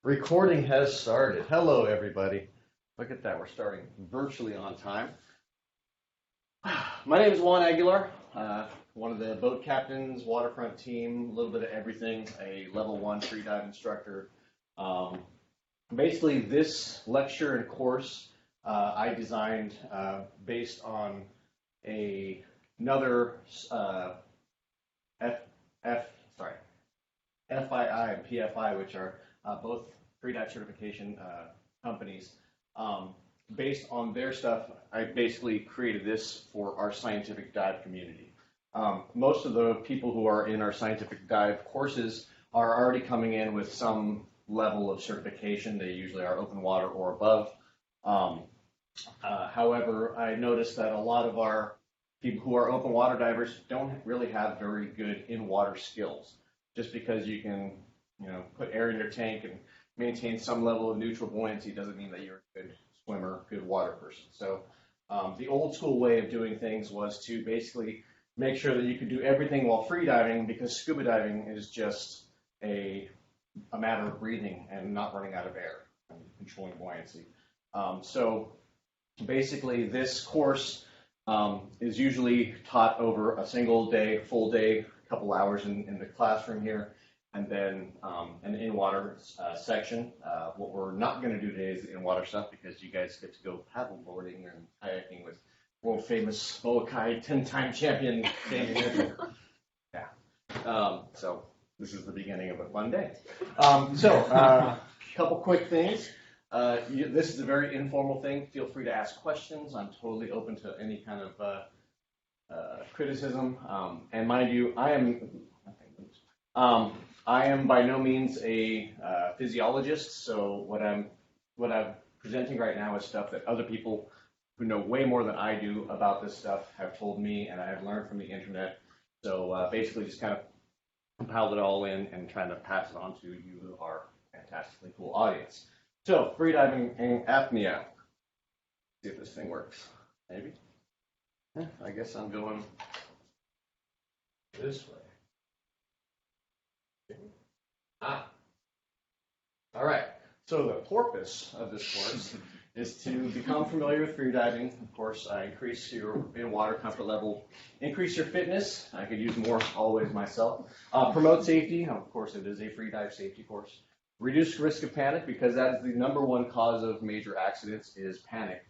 Recording has started. Hello, everybody. Look at that. We're starting virtually on time. My name is Juan Aguilar, one of the boat captains, waterfront team, a little bit of everything, a level 1 freedive instructor. Basically, this lecture and course I designed based on another FII and PFI, which are both freedive certification companies. Based on their stuff, I basically created this for our scientific dive community. Most of the people who are in our scientific dive courses are already coming in with some level of certification. They usually are open water or above. However, I noticed that a lot of our people who are open water divers don't really have very good in-water skills. Just because you can, put air in your tank and maintain some level of neutral buoyancy doesn't mean that you're a good swimmer, good water person. So the old school way of doing things was to basically make sure that you could do everything while freediving, because scuba diving is just a matter of breathing and not running out of air and controlling buoyancy. So basically this course is usually taught over a single day, full day, a couple hours in the classroom here, and then an in-water section. What we're not going to do today is the in-water stuff, because you guys get to go paddle boarding and kayaking with world-famous Molokai 10-time champion Jamie Mitchell. Yeah. So this is the beginning of a fun day. A couple quick things. This is a very informal thing. Feel free to ask questions. I'm totally open to any kind of criticism. And mind you, I am by no means a physiologist. So what I'm presenting right now is stuff that other people who know way more than I do about this stuff have told me, and I have learned from the internet. So basically, just kind of compiled it all in and trying to pass it on to you, our fantastically cool audience. So, freediving and apnea. See if this thing works. Maybe. I guess I'm going this way. All right. So the purpose of this course is to become familiar with freediving. Of course, increase your in-water comfort level, increase your fitness. I could use more always myself. Promote safety. Of course, it is a freedive safety course. Reduce risk of panic, because that is the #1 cause of major accidents is panic.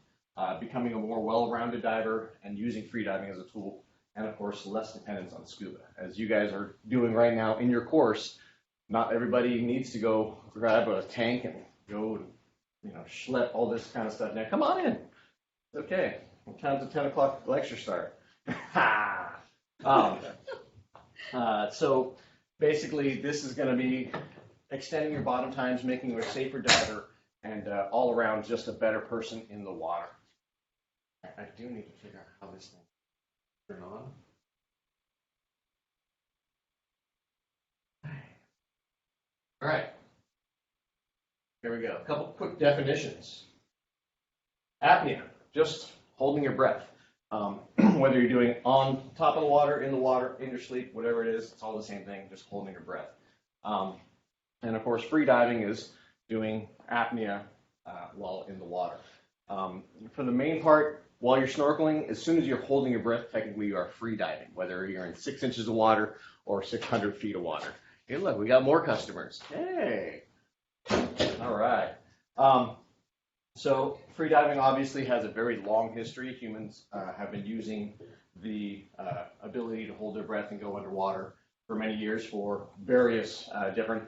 Becoming a more well-rounded diver and using freediving as a tool. And of course, less dependence on scuba. As you guys are doing right now in your course, not everybody needs to go grab a tank and go and schlep all this kind of stuff. Now, come on in. It's okay. What time's the 10 o'clock lecture start? So basically, this is going to be extending your bottom times, making you a safer diver, and all around just a better person in the water. I do need to figure out how this thing turn on. All right. Here we go. A couple quick definitions. Apnea, just holding your breath. Whether you're doing on top of the water, in your sleep, whatever it is, it's all the same thing, just holding your breath. And of course, freediving is doing apnea while in the water. For the main part, while you're snorkeling, as soon as you're holding your breath, technically you are freediving, whether you're in 6 inches of water or 600 feet of water. Hey, look, we got more customers. Hey. All right. So freediving obviously has a very long history. Humans have been using the ability to hold their breath and go underwater for many years for various different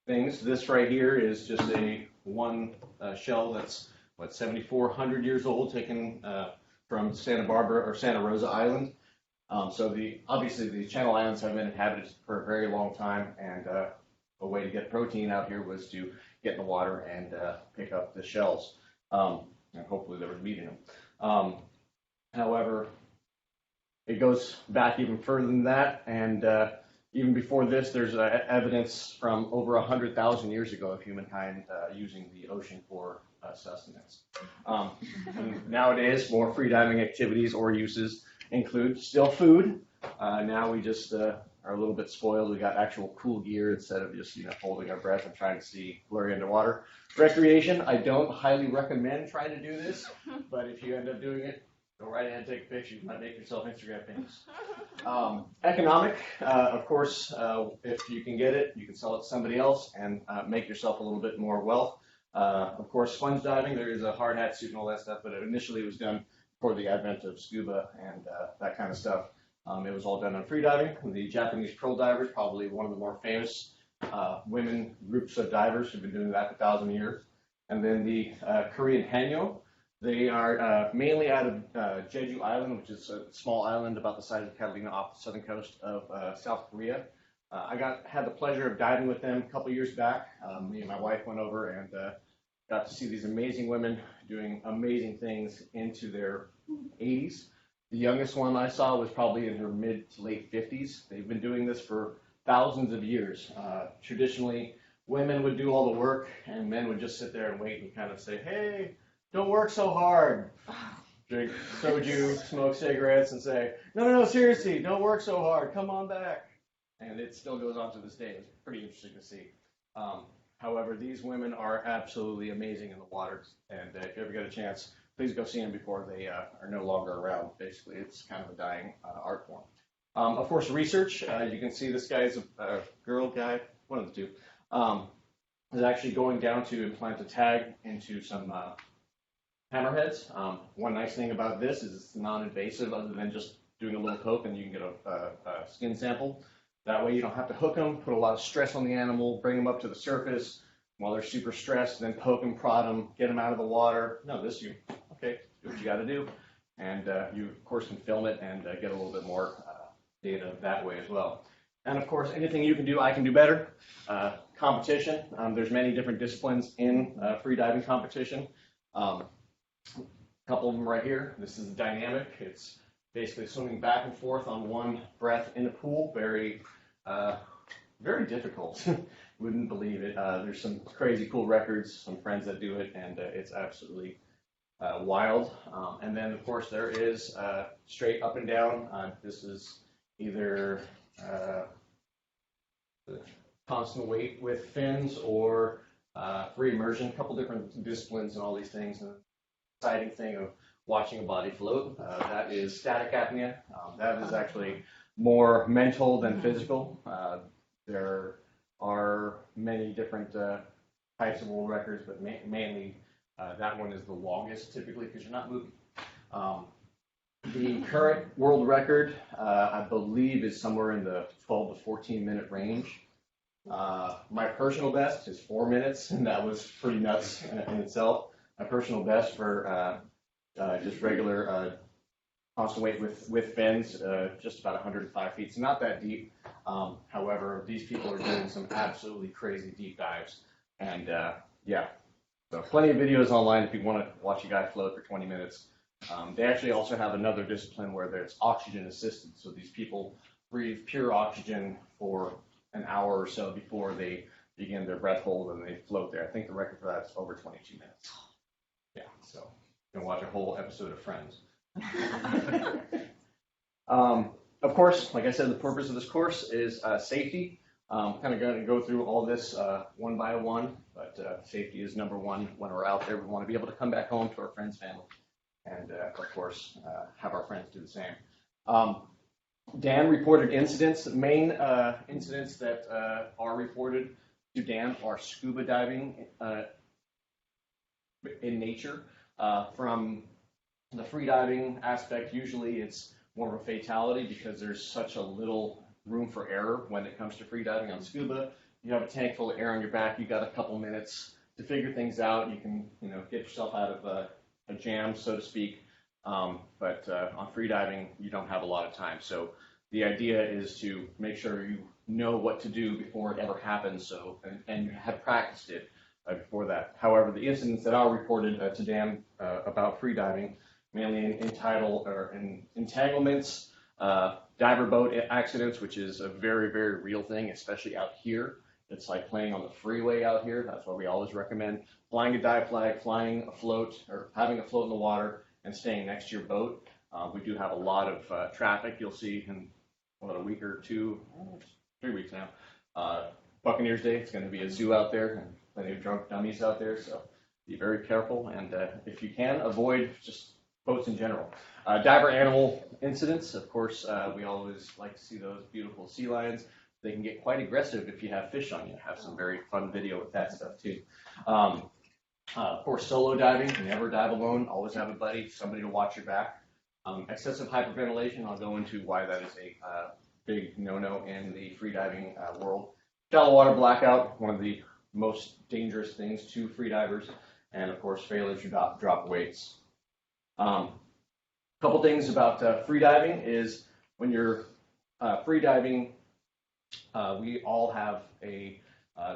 things. This right here is just one shell that's 7,400 years old, taken from Santa Rosa Island. So obviously the Channel Islands have been inhabited for a very long time, and a way to get protein out here was to get in the water and pick up the shells, and hopefully there was meat in them. However, it goes back even further than that, and even before this, there's evidence from over 100,000 years ago of humankind using the ocean for sustenance. And nowadays, more freediving activities or uses include still food. Now we just are a little bit spoiled. We got actual cool gear instead of just, holding our breath and trying to see blurry underwater. Recreation, I don't highly recommend trying to do this, but if you end up doing it, go right ahead and take a picture. You might make yourself Instagram famous. Economic, of course, if you can get it, you can sell it to somebody else and make yourself a little bit more wealth. Of course, sponge diving, there is a hard hat suit and all that stuff, but initially it was done before the advent of scuba and that kind of stuff. It was all done on freediving. The Japanese pearl divers, probably one of the more famous women groups of divers who've been doing that for 1,000 years. And then the Korean Hanyo, they are mainly out of Jeju Island, which is a small island about the size of Catalina off the southern coast of South Korea. I had the pleasure of diving with them a couple years back. Me and my wife went over and got to see these amazing women doing amazing things into their 80s. The youngest one I saw was probably in her mid to late 50s. They've been doing this for thousands of years. Traditionally, women would do all the work and men would just sit there and wait and kind of say, hey, don't work so hard. Drink soju, smoke cigarettes, and say, no, seriously, don't work so hard. Come on back. And it still goes on to this day. It's pretty interesting to see. However, these women are absolutely amazing in the water. And if you ever get a chance, please go see them before they are no longer around. Basically, it's kind of a dying art form. Of course, research. You can see this guy's a girl, guy, one of the two, is actually going down to implant a tag into some hammerheads. One nice thing about this is it's non-invasive, other than just doing a little poke and you can get a skin sample. That way you don't have to hook them, put a lot of stress on the animal, bring them up to the surface while they're super stressed, then poke them, prod them, get them out of the water. No, do what you got to do. And you, of course, can film it and get a little bit more data that way as well. And, of course, anything you can do, I can do better. Competition. There's many different disciplines in freediving competition. A couple of them right here. This is dynamic. It's basically swimming back and forth on one breath in a pool. Very difficult. Wouldn't believe it. There's some crazy cool records, some friends that do it, and it's absolutely wild. And then, of course, there is straight up and down. This is either constant weight with fins or free immersion. A couple different disciplines and all these things. And the exciting thing of watching a body float, that is static apnea. That is actually more mental than physical. There are many different types of world records, but mainly that one is the longest typically because you're not moving. The current world record, I believe, is somewhere in the 12 to 14 minute range. My personal best is 4 minutes, and that was pretty nuts in itself. My personal best for just regular constant weight with fins, just about 105 feet. So not that deep. However, these people are doing some absolutely crazy deep dives. And yeah, so plenty of videos online if you want to watch a guy float for 20 minutes. They actually also have another discipline where there's oxygen assisted. So these people breathe pure oxygen for an hour or so before they begin their breath hold and they float there. I think the record for that is over 22 minutes. Yeah, so you can watch a whole episode of Friends. Of course, like I said, the purpose of this course is safety. Kind of going to go through all this one by one, but safety is number one when we're out there. We want to be able to come back home to our friends' family, and of course, have our friends do the same. Dan reported incidents. The main incidents that are reported to Dan are scuba diving in nature. From the freediving aspect, usually it's more of a fatality because there's such a little room for error when it comes to freediving. On scuba, you have a tank full of air on your back. You got a couple minutes to figure things out. You can, get yourself out of a jam, so to speak. But on freediving, you don't have a lot of time. So the idea is to make sure you know what to do before it ever happens. So and you have practiced it before that. However, the incidents that are reported to Dan about freediving, mainly in entanglements, diver boat accidents, which is a very, very real thing, especially out here. It's like playing on the freeway out here. That's why we always recommend flying a dive flag, flying a float, or having a float in the water and staying next to your boat. We do have a lot of traffic. You'll see in a week or two, 3 weeks now. Buccaneers Day, it's going to be a zoo out there and plenty of drunk dummies out there, so be very careful, and if you can, avoid just boats in general. Diver animal incidents, of course, we always like to see those beautiful sea lions. They can get quite aggressive if you have fish on you. Have some very fun video with that stuff too. Of course, solo diving, never dive alone, always have a buddy, somebody to watch your back. Excessive hyperventilation, I'll go into why that is a big no-no in the freediving world. Shallow water blackout, one of the most dangerous things to freedivers, and of course, failure to drop weights. Couple things about freediving is when you're freediving, we all have the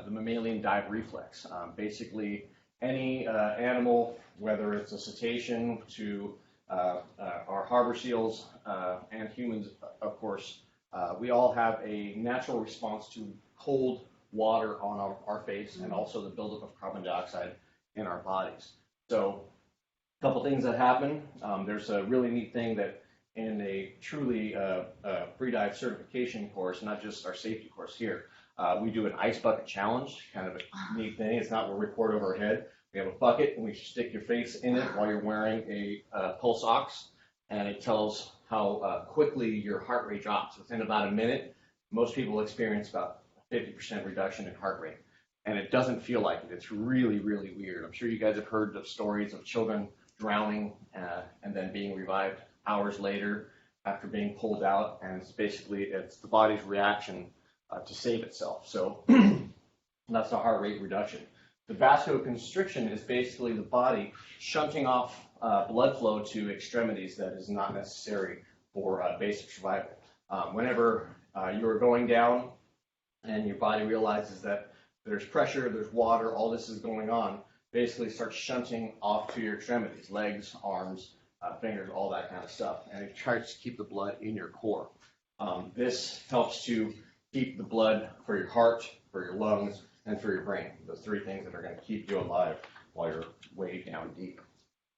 mammalian dive reflex. Basically, any animal, whether it's a cetacean to our harbor seals and humans, of course, we all have a natural response to cold water on our face and also the buildup of carbon dioxide in our bodies. So a couple things that happen. There's a really neat thing that in a truly freedive certification course, not just our safety course here, we do an ice bucket challenge, kind of a neat thing. It's not where we pour it over our head. We have a bucket and we stick your face in it while you're wearing a pulse ox, and it tells how quickly your heart rate drops. Within about a minute, most people experience about a 50% reduction in heart rate, and it doesn't feel like it. It's really, really weird. I'm sure you guys have heard of stories of children drowning and then being revived hours later after being pulled out, and it's the body's reaction to save itself. So that's the heart rate reduction. The vasoconstriction is basically the body shunting off blood flow to extremities that is not necessary for basic survival. Whenever you're going down and your body realizes that there's pressure, there's water, all this is going on, basically starts shunting off to your extremities, legs, arms, fingers, all that kind of stuff. And it tries to keep the blood in your core. This helps to keep the blood for your heart, for your lungs, and for your brain. Those three things that are going to keep you alive while you're way down deep.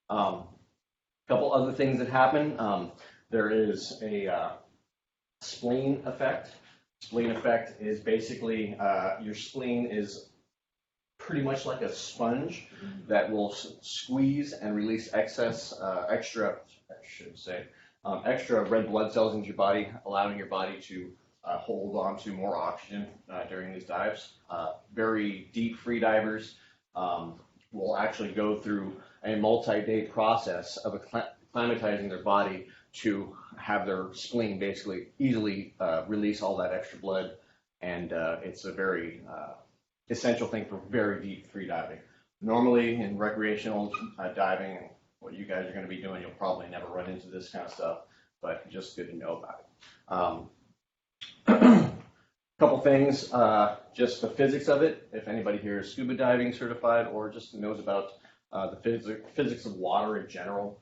Couple other things that happen. There is a spleen effect. Spleen effect is basically your spleen is pretty much like a sponge that will squeeze and release extra red blood cells into your body, allowing your body to hold on to more oxygen during these dives. Very deep free divers will actually go through a multi-day process of acclimatizing their body to have their spleen basically easily release all that extra blood, and it's a very essential thing for very deep free diving. Normally in recreational diving, and what you guys are going to be doing, you'll probably never run into this kind of stuff, but just good to know about it. Couple things, just the physics of it. If anybody here is scuba diving certified or just knows about the physics of water in general,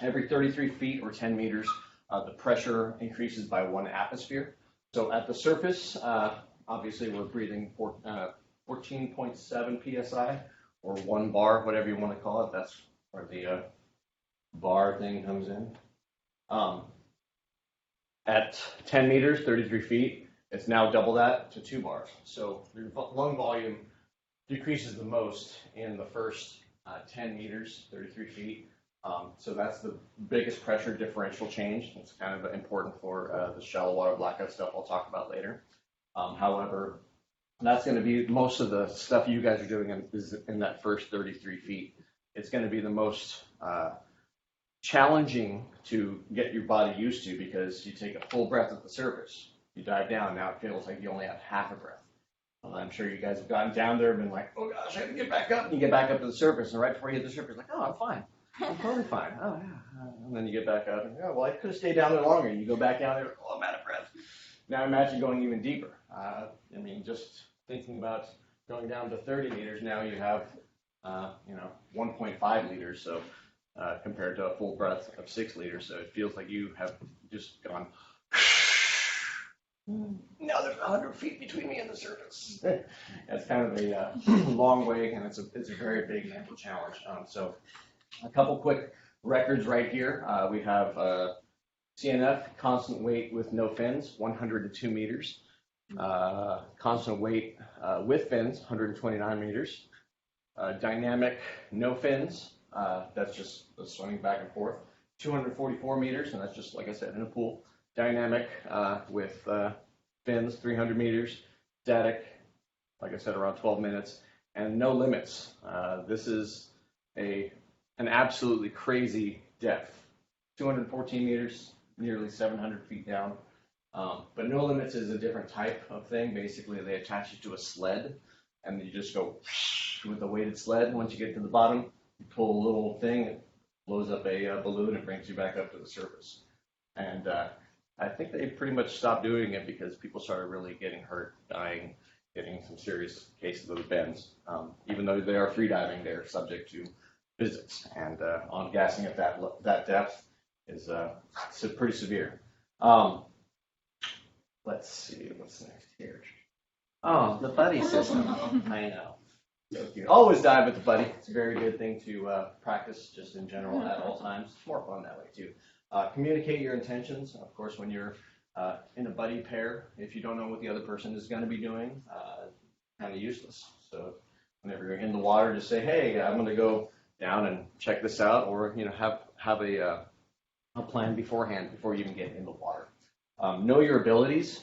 every 33 feet or 10 meters, the pressure increases by 1 atmosphere. So at the surface, obviously we're breathing 14.7 psi or 1 bar, whatever you want to call it. That's where the bar thing comes in. At 10 meters, 33 feet, it's now double that to 2 bars. So your lung volume decreases the most in the first 10 meters, 33 feet. So that's the biggest pressure differential change. It's kind of important for the shallow water blackout stuff I'll talk about later. However, that's going to be most of the stuff you guys are doing is in that first 33 feet. It's going to be the most challenging to get your body used to, because you take a full breath at the surface. You dive down, now it feels like you only have half a breath. I'm sure you guys have gotten down there and been like, oh gosh, I have to get back up. And you get back up to the surface, and right before you hit the surface, like, oh, I'm fine. I'm totally fine. Oh, yeah. And then you get back up, and oh, well, I could have stayed down there longer. And you go back down there, oh, I'm out of breath. Now imagine going even deeper. Just thinking about going down to 30 meters, now you have, 1.5 liters, so compared to a full breath of 6 liters. So it feels like you have just gone, now there's 100 feet between me and the surface. It's kind of a long way, and it's a very big mental challenge. So a couple quick records right here. We have CNF, constant weight with no fins, 100 to 2 meters. Constant weight with fins, 129 meters. Dynamic, no fins, that's just swimming back and forth, 244 meters, and that's just, like I said, in a pool. Dynamic with fins, 300 meters. Static, like I said, around 12 minutes. And no limits. This is an absolutely crazy depth. 214 meters, nearly 700 feet down. But no limits is a different type of thing. Basically, they attach you to a sled, and you just go with a weighted sled. Once you get to the bottom, you pull a little thing, it blows up a balloon, and brings you back up to the surface. And I think they pretty much stopped doing it because people started really getting hurt, dying, getting some serious cases of bends. Even though they are freediving, they're subject to physics, and on gassing at that depth is pretty severe. Let's see what's next here. Oh, the buddy system. I know. So you can always dive with the buddy. It's a very good thing to practice just in general at all times. It's more fun that way too. Communicate your intentions. Of course, when you're in a buddy pair, if you don't know what the other person is going to be doing, kind of useless. So whenever you're in the water, just say, "Hey, I'm going to go down and check this out," or have a plan beforehand before you even get in the water. Know your abilities.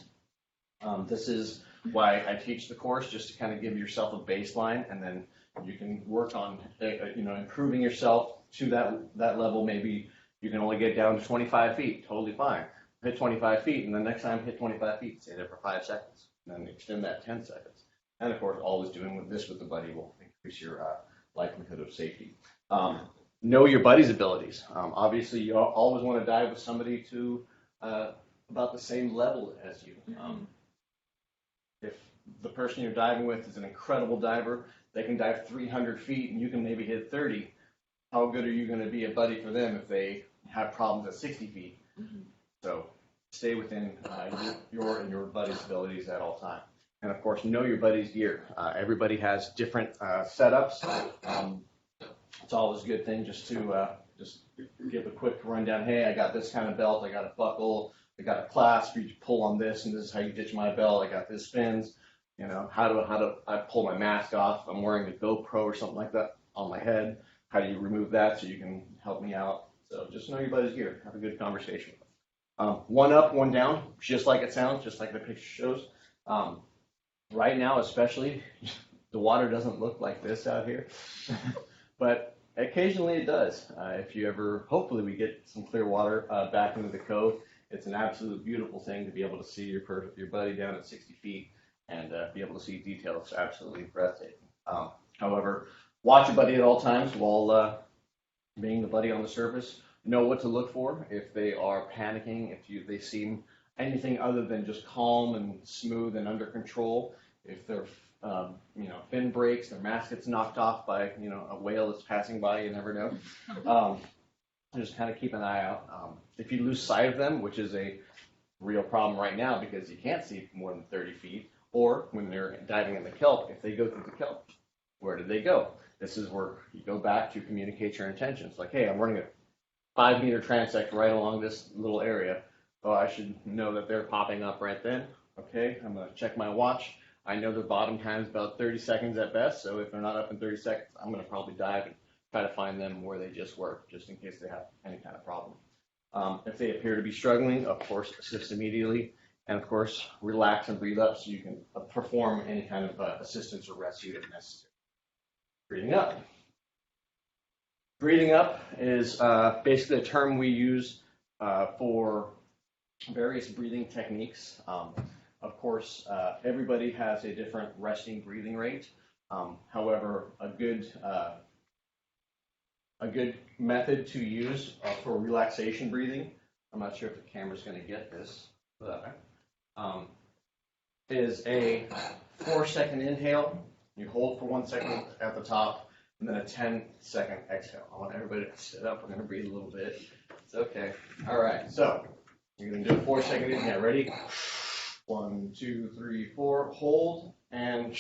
This is why I teach the course, just to kind of give yourself a baseline, and then you can work on improving yourself to that level. Maybe you can only get down to 25 feet, totally fine. Hit 25 feet, and the next time hit 25 feet, stay there for 5 seconds, and then extend that 10 seconds. And of course, always doing this with the buddy will increase your likelihood of safety. Know your buddy's abilities. Obviously, you always want to dive with somebody to about the same level as you. If the person you're diving with is an incredible diver, they can dive 300 feet and you can maybe hit 30. How good are you going to be a buddy for them if they have problems at 60 feet? Mm-hmm. So stay within your and your buddy's abilities at all times. And of course, know your buddy's gear. Everybody has different setups. It's always a good thing just to just give a quick rundown. Hey, I got this kind of belt. I got a buckle. I got a clasp. You pull on this, and this is how you ditch my belt. I got this fins. How do I pull my mask off? I'm wearing a GoPro or something like that on my head. How do you remove that so you can help me out? So just know your buddy's gear. Have a good conversation. One up, one down, just like it sounds, just like the picture shows. Right now, especially, the water doesn't look like this out here, but occasionally it does. If you ever, hopefully we get some clear water back into the cove. It's an absolute beautiful thing to be able to see your buddy down at 60 feet and be able to see details. Absolutely breathtaking. However, watch your buddy at all times while being the buddy on the surface. Know what to look for if they are panicking, if they seem anything other than just calm and smooth and under control. If their fin breaks, their mask gets knocked off by a whale that's passing by, you never know. Just kind of keep an eye out. If you lose sight of them, which is a real problem right now because you can't see more than 30 feet, or when they're diving in the kelp, if they go through the kelp, where did they go? This is where you go back to communicate your intentions. Like, hey, I'm running a 5-meter transect right along this little area. Oh, I should know that they're popping up right then. Okay, I'm going to check my watch. I know the bottom time is about 30 seconds at best, so if they're not up in 30 seconds, I'm going to probably dive and try to find them where they just were, just in case they have any kind of problem. If they appear to be struggling, of course, assist immediately. And of course, relax and breathe up so you can perform any kind of assistance or rescue if necessary. Breathing up. Breathing up is basically a term we use for various breathing techniques. Of course, everybody has a different resting breathing rate. However, a good method to use for relaxation breathing, I'm not sure if the camera's going to get this, but is a 4-second inhale. You hold for 1 second at the top, and then a 10-second exhale. I want everybody to sit up. We're going to breathe a little bit. It's okay. All right, so you're going to do a 4-second inhale. Ready? 1, 2, 3, 4. Hold, and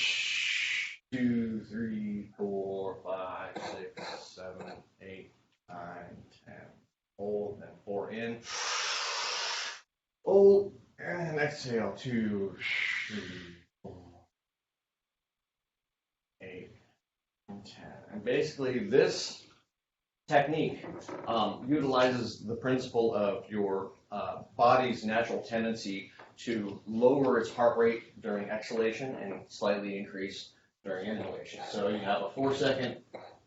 2, 3, 4, 5, 6, 7, 8, 9, 10. Hold, and 4 in. exhale, 2, 3, 4, 8, and 10. And basically, this technique utilizes the principle of your body's natural tendency to lower its heart rate during exhalation and slightly increase during inhalation. So you have a 4-second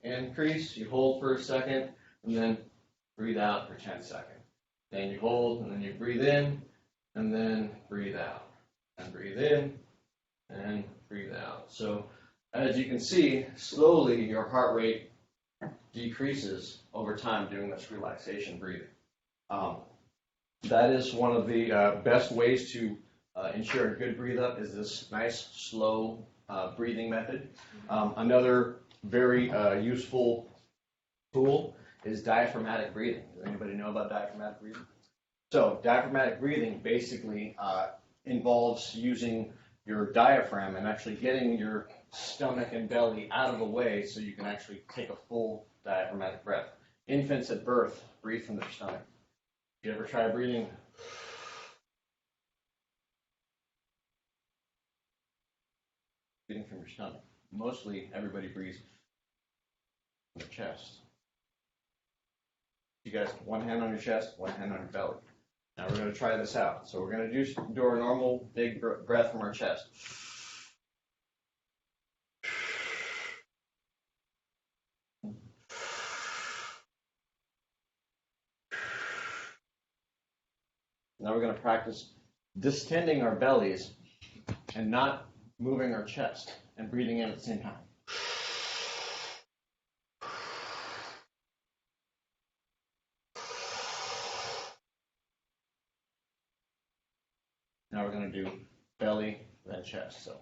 increase, you hold for a second, and then breathe out for 10 seconds. Then you hold, and then you breathe in, and then breathe out. And breathe in, and breathe out. So as you can see, slowly your heart rate decreases over time doing this relaxation breathing. That is one of the best ways to ensure a good breathe up is this nice, slow breathing method. Another very useful tool is diaphragmatic breathing. Does anybody know about diaphragmatic breathing? So diaphragmatic breathing basically involves using your diaphragm and actually getting your stomach and belly out of the way so you can actually take a full diaphragmatic breath. Infants at birth breathe from their stomach. You ever try breathing? Breathing from your stomach. Mostly everybody breathes from their chest. You guys, one hand on your chest, one hand on your belly. Now we're going to try this out. So we're going to do our normal big breath from our chest. Now we're going to practice distending our bellies and not moving our chest and breathing in at the same time. Now we're going to do belly, then chest. So.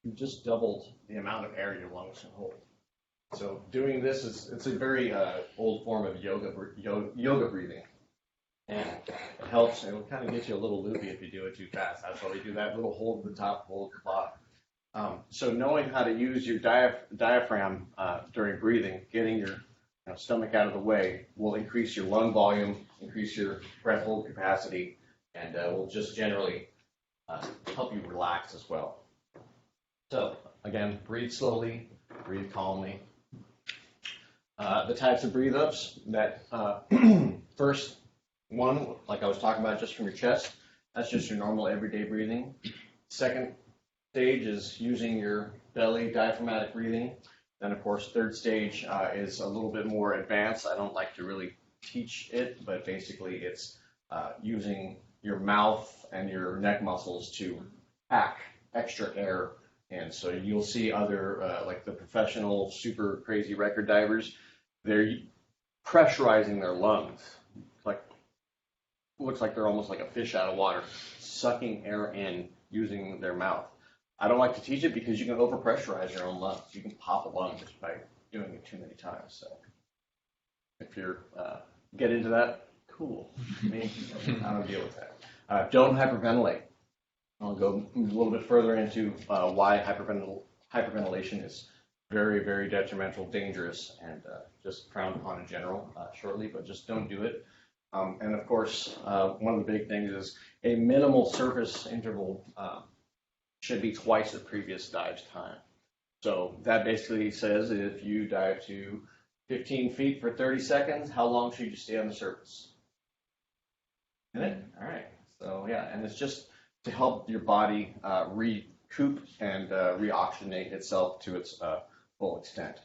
You've just doubled the amount of air your lungs can hold. So doing this it's a very old form of yoga breathing, and it helps. It will kind of get you a little loopy if you do it too fast. That's why we do that little hold at the top, hold at the bottom. So knowing how to use your diaphragm during breathing, getting your stomach out of the way, will increase your lung volume, increase your breath hold capacity, and will just generally help you relax as well. So again, breathe slowly, breathe calmly. The types of breathe ups that first one, like I was talking about, just from your chest, that's just your normal everyday breathing. Second stage is using your belly diaphragmatic breathing. Then of course third stage is a little bit more advanced. I don't like to really teach it, but basically it's using your mouth and your neck muscles to pack extra air. And so you'll see other, like the professional, super crazy record divers, they're pressurizing their lungs. Looks like they're almost like a fish out of water, sucking air in using their mouth. I don't like to teach it because you can overpressurize your own lungs. You can pop a lung just by doing it too many times. So if you're get into that, cool. Me, I don't deal with that. Don't hyperventilate. I'll go a little bit further into why hyperventilation is very, very detrimental, dangerous, and just frowned upon in general shortly, but just don't do it. And of course, one of the big things is a minimal surface interval should be twice the previous dive's time. So that basically says if you dive to 15 feet for 30 seconds, how long should you stay on the surface? A minute? All right. So yeah, and it's just to help your body recoup and reoxygenate itself to its full extent.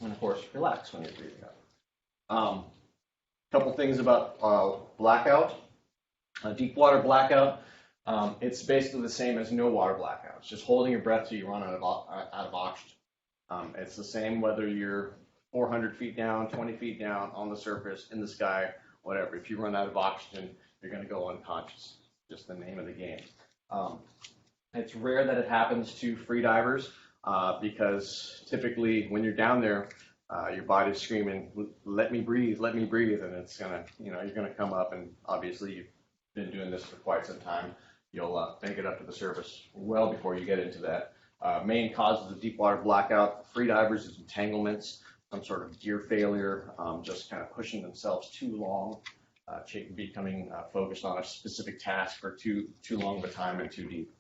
And of course, relax when you're breathing up. Couple things about blackout. Deep water blackout, it's basically the same as no water blackout. It's just holding your breath till you run out of oxygen. It's the same whether you're 400 feet down, 20 feet down, on the surface, in the sky, whatever. If you run out of oxygen, you're going to go unconscious. Just the name of the game. It's rare that it happens to free divers because typically when you're down there, your body's screaming, let me breathe, and it's gonna, you're gonna come up, and obviously you've been doing this for quite some time. You'll make it up to the surface well before you get into that. Main causes of deep water blackout for free divers is entanglements. some sort of gear failure, just kind of pushing themselves too long, becoming focused on a specific task for too long of a time and too deep.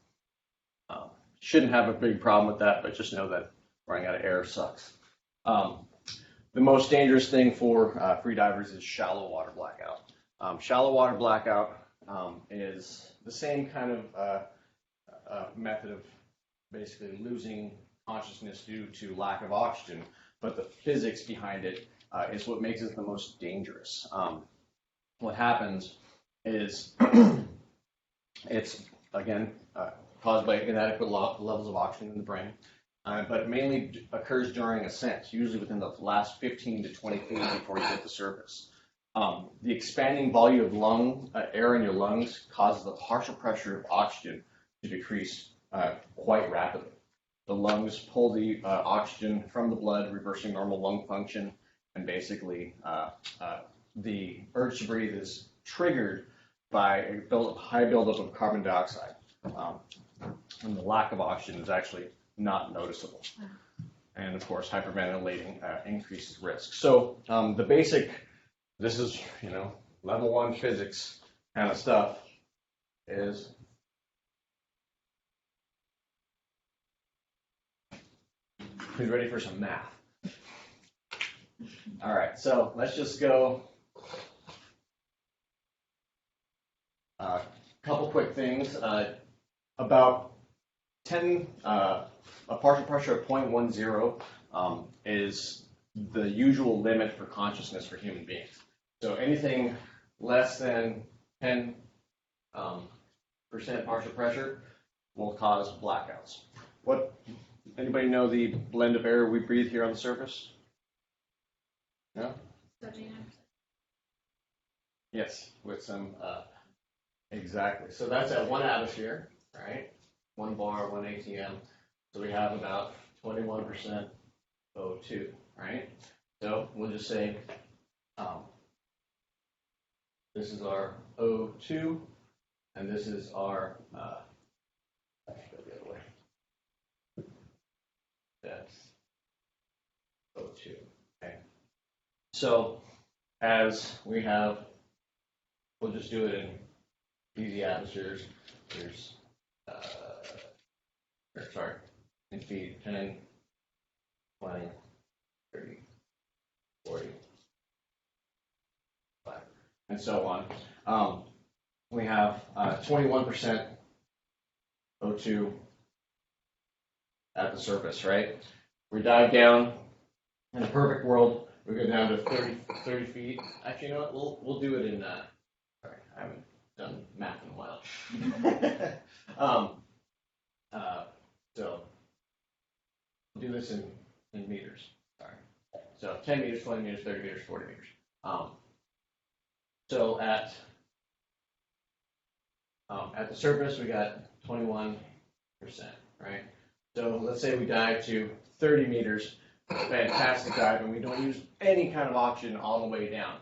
Shouldn't have a big problem with that, but just know that running out of air sucks. The most dangerous thing for free divers is shallow water blackout. Shallow water blackout is the same kind of method of basically losing consciousness due to lack of oxygen, but the physics behind it is what makes it the most dangerous. What happens is it's, again, caused by inadequate levels of oxygen in the brain, but it mainly occurs during ascent, usually within the last 15 to 20 feet before you hit the surface. The expanding volume of air in your lungs causes the partial pressure of oxygen to decrease quite rapidly. The lungs pull the oxygen from the blood, reversing normal lung function, and basically the urge to breathe is triggered by a high buildup of carbon dioxide. And the lack of oxygen is actually not noticeable. And of course, hyperventilating increases risk. So the basic, this is, level 1 physics kind of stuff is who's ready for some math? All right, so let's just go a couple quick things. About 10, a partial pressure of 0.10 is the usual limit for consciousness for human beings. So anything less than 10% partial pressure will cause blackouts. Anybody know the blend of air we breathe here on the surface? No? 39%. Yes, with some, exactly. So that's at 1 atmosphere, right? 1 bar, 1 ATM. So we have about 21% O2, right? So we'll just say this is our O2, and this is our, I should go the other way. That's O2, okay? So as we have, we'll just do it in easy atmospheres. There's, in feet, 10, 20, 30, 40, 5, and so on. We have 21% O2 at the surface, right? We dive down. In a perfect world, we go down to 30 feet. Actually, you know what? We'll do it in. Sorry, I haven't done math in a while. So we'll do this in meters. Sorry. So 10 meters, 20 meters, 30 meters, 40 meters. So at the surface, we got 21%, right? So let's say we dive to 30 meters, fantastic dive, and we don't use any kind of oxygen all the way down.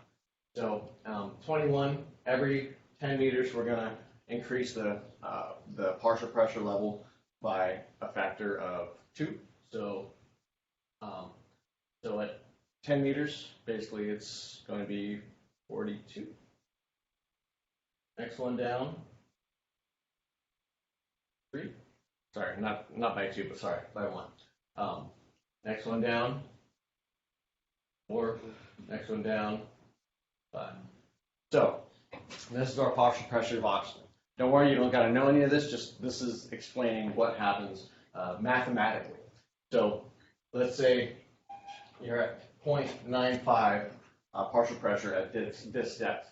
So 21, every 10 meters, we're going to increase the partial pressure level by a factor of 2. So at 10 meters, basically it's going to be 42. Next one down. 3. Sorry, not by 2, but sorry, by 1. Next one down. 4. Next one down. 5. So this is our partial pressure of oxygen. Don't worry, you don't got to know any of this. Just this is explaining what happens mathematically. So let's say you're at 0.95 partial pressure at this depth.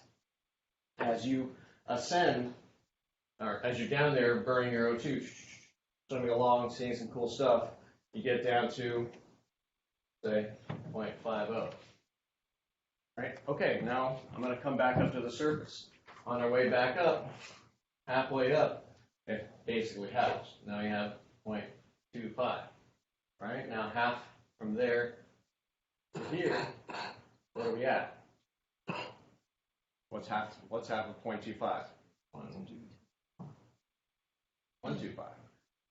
As you ascend, or as you're down there burning your O2, swimming along, seeing some cool stuff, you get down to, say, 0.50. Right? Okay, now I'm going to come back up to the surface. On our way back up, halfway up, it basically halves. Now you have 0.25. Right? Now half from there to here, where are we at? What's half of 0.25? 125.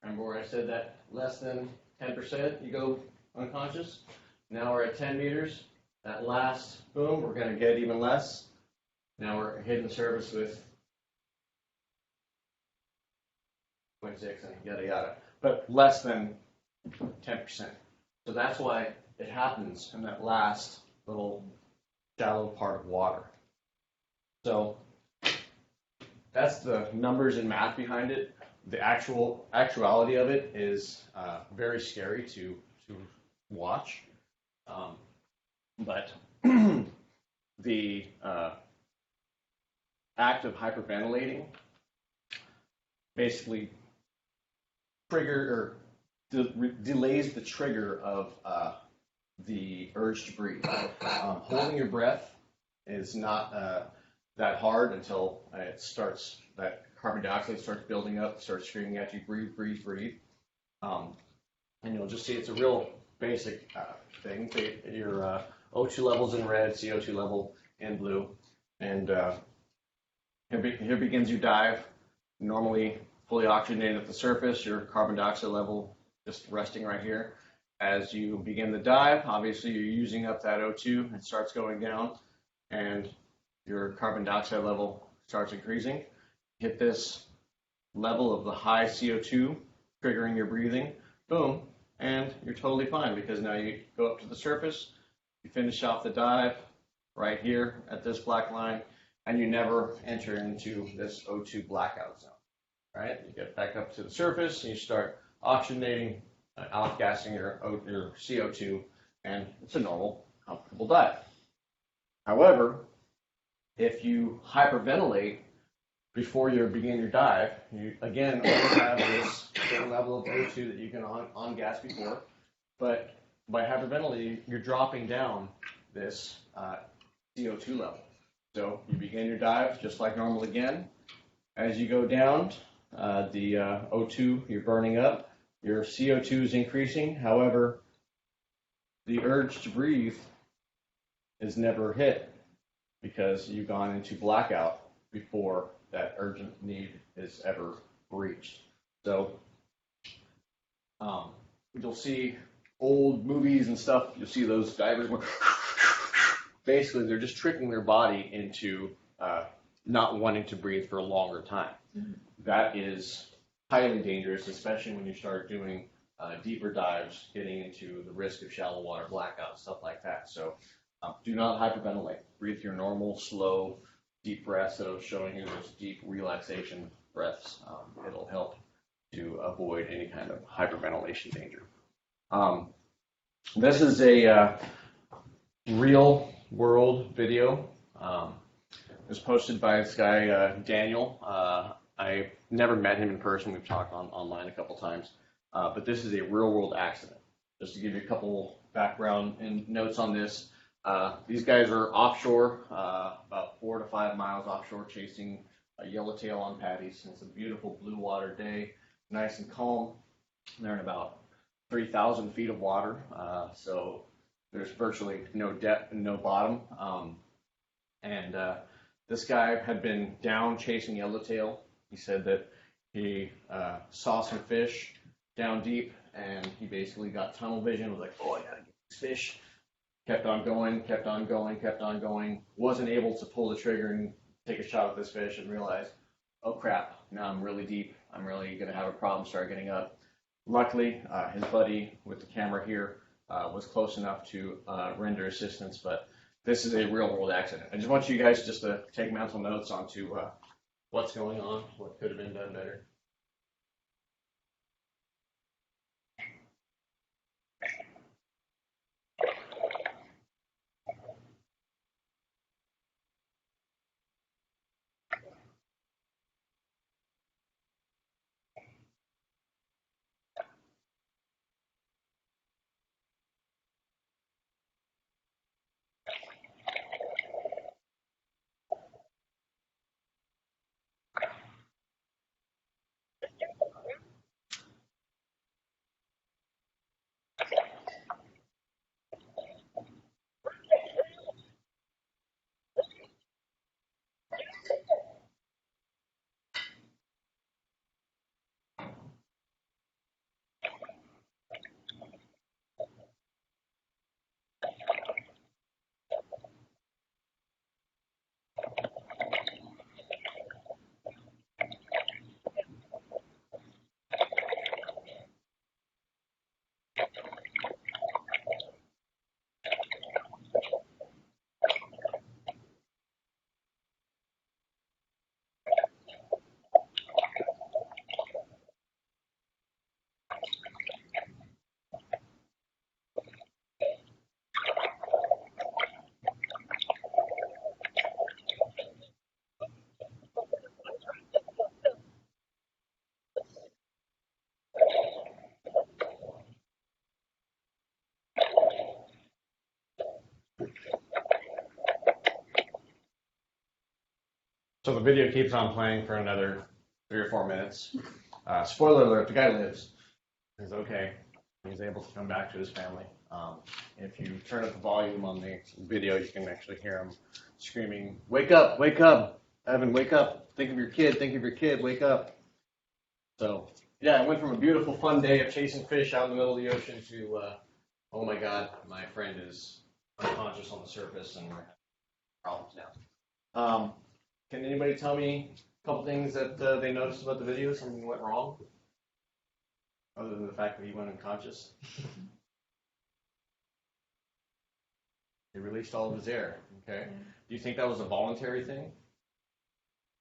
Remember where I said that less than 10% you go unconscious? Now we're at 10 meters. That last boom, we're going to get even less. Now we're hitting the surface with 0.6 and yada yada, but less than 10%. So that's why it happens in that last little shallow part of water. So that's the numbers and math behind it. The actuality of it is very scary to watch, but the act of hyperventilating basically delays the trigger of the urge to breathe. Holding your breath is not that hard until that carbon dioxide starts building up, starts screaming at you, breathe, breathe, breathe. And you'll just see it's a real basic thing. Your O2 level's in red, CO2 level in blue, and here begins your dive. Normally fully oxygenated at the surface, your carbon dioxide level just resting right here. As you begin the dive, obviously you're using up that O2, it starts going down, and your carbon dioxide level starts increasing. Hit this level of the high CO2, triggering your breathing, boom, and you're totally fine because now you go up to the surface, you finish off the dive right here at this black line, and you never enter into this O2 blackout zone, right? You get back up to the surface and you start oxygenating, off-gassing your CO2, and it's a normal, comfortable dive. However, if you hyperventilate before you begin your dive, you again only have this certain level of O2 that you can on-gas before, but by hyperventilating, you're dropping down this CO2 level. So you begin your dive just like normal again. As you go down, the O2 you're burning up, your CO2 is increasing. However, the urge to breathe is never hit because you've gone into blackout before that urgent need is ever reached. So you'll see old movies and stuff, you'll see those divers going, basically they're just tricking their body into not wanting to breathe for a longer time. Mm-hmm. That is highly dangerous, especially when you start doing deeper dives, getting into the risk of shallow water blackout, stuff like that. So do not hyperventilate. Breathe your normal, slow, deep breaths that are showing you those deep relaxation breaths. It'll help to avoid any kind of hyperventilation danger. This is a real world video. It was posted by this guy, Daniel. I never met him in person. We've talked online a couple times. But this is a real world accident. Just to give you a couple background and notes on this. These guys are offshore, about 4 to 5 miles offshore, chasing a yellowtail on patties. It's a beautiful blue water day, nice and calm. They're in about 3,000 feet of water, so there's virtually no depth and no bottom. And this guy had been down chasing yellowtail. He said that he saw some fish down deep, and he basically got tunnel vision. Was like, oh, I gotta get these fish. Kept on going, kept on going, kept on going. Wasn't able to pull the trigger and take a shot at this fish and realized, oh crap, now I'm really deep. I'm really gonna have a problem, start getting up. Luckily, his buddy with the camera here was close enough to render assistance, but this is a real world accident. I just want you guys just to take mental notes onto what's going on, what could have been done better. video keeps on playing for another 3 or 4 minutes. Spoiler alert, the guy lives. He's okay. He's able to come back to his family. If you turn up the volume on the video, you can actually hear him screaming, wake up, Evan, wake up. Think of your kid, wake up. So, yeah, I went from a beautiful, fun day of chasing fish out in the middle of the ocean to, oh my God, my friend is unconscious on the surface and we're having problems now. Can anybody tell me a couple things that they noticed about the video, something went wrong? Other than the fact that he went unconscious? He released all of his air, okay? Do you think that was a voluntary thing?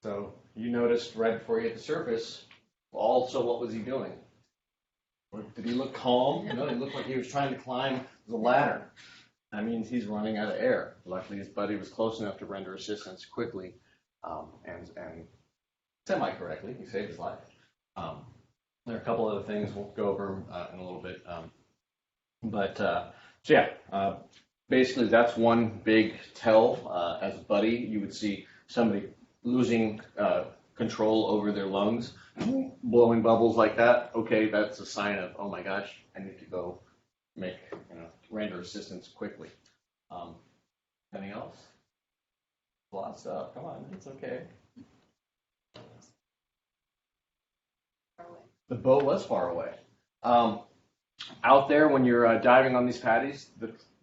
So you noticed right before he hit the surface, also what was he doing? Did he look calm? No, he looked like he was trying to climb the ladder. That means he's running out of air. Luckily, his buddy was close enough to render assistance quickly and semi-correctly. He saved his life. There are a couple other things we'll go over in a little bit. Basically, that's one big tell. As a buddy, you would see somebody losing control over their lungs, blowing bubbles like that. Okay, that's a sign of, oh my gosh, I need to go render assistance quickly. Anything else? A lot of stuff. Come on, it's okay. The boat was far away. Out there, when you're diving on these patties,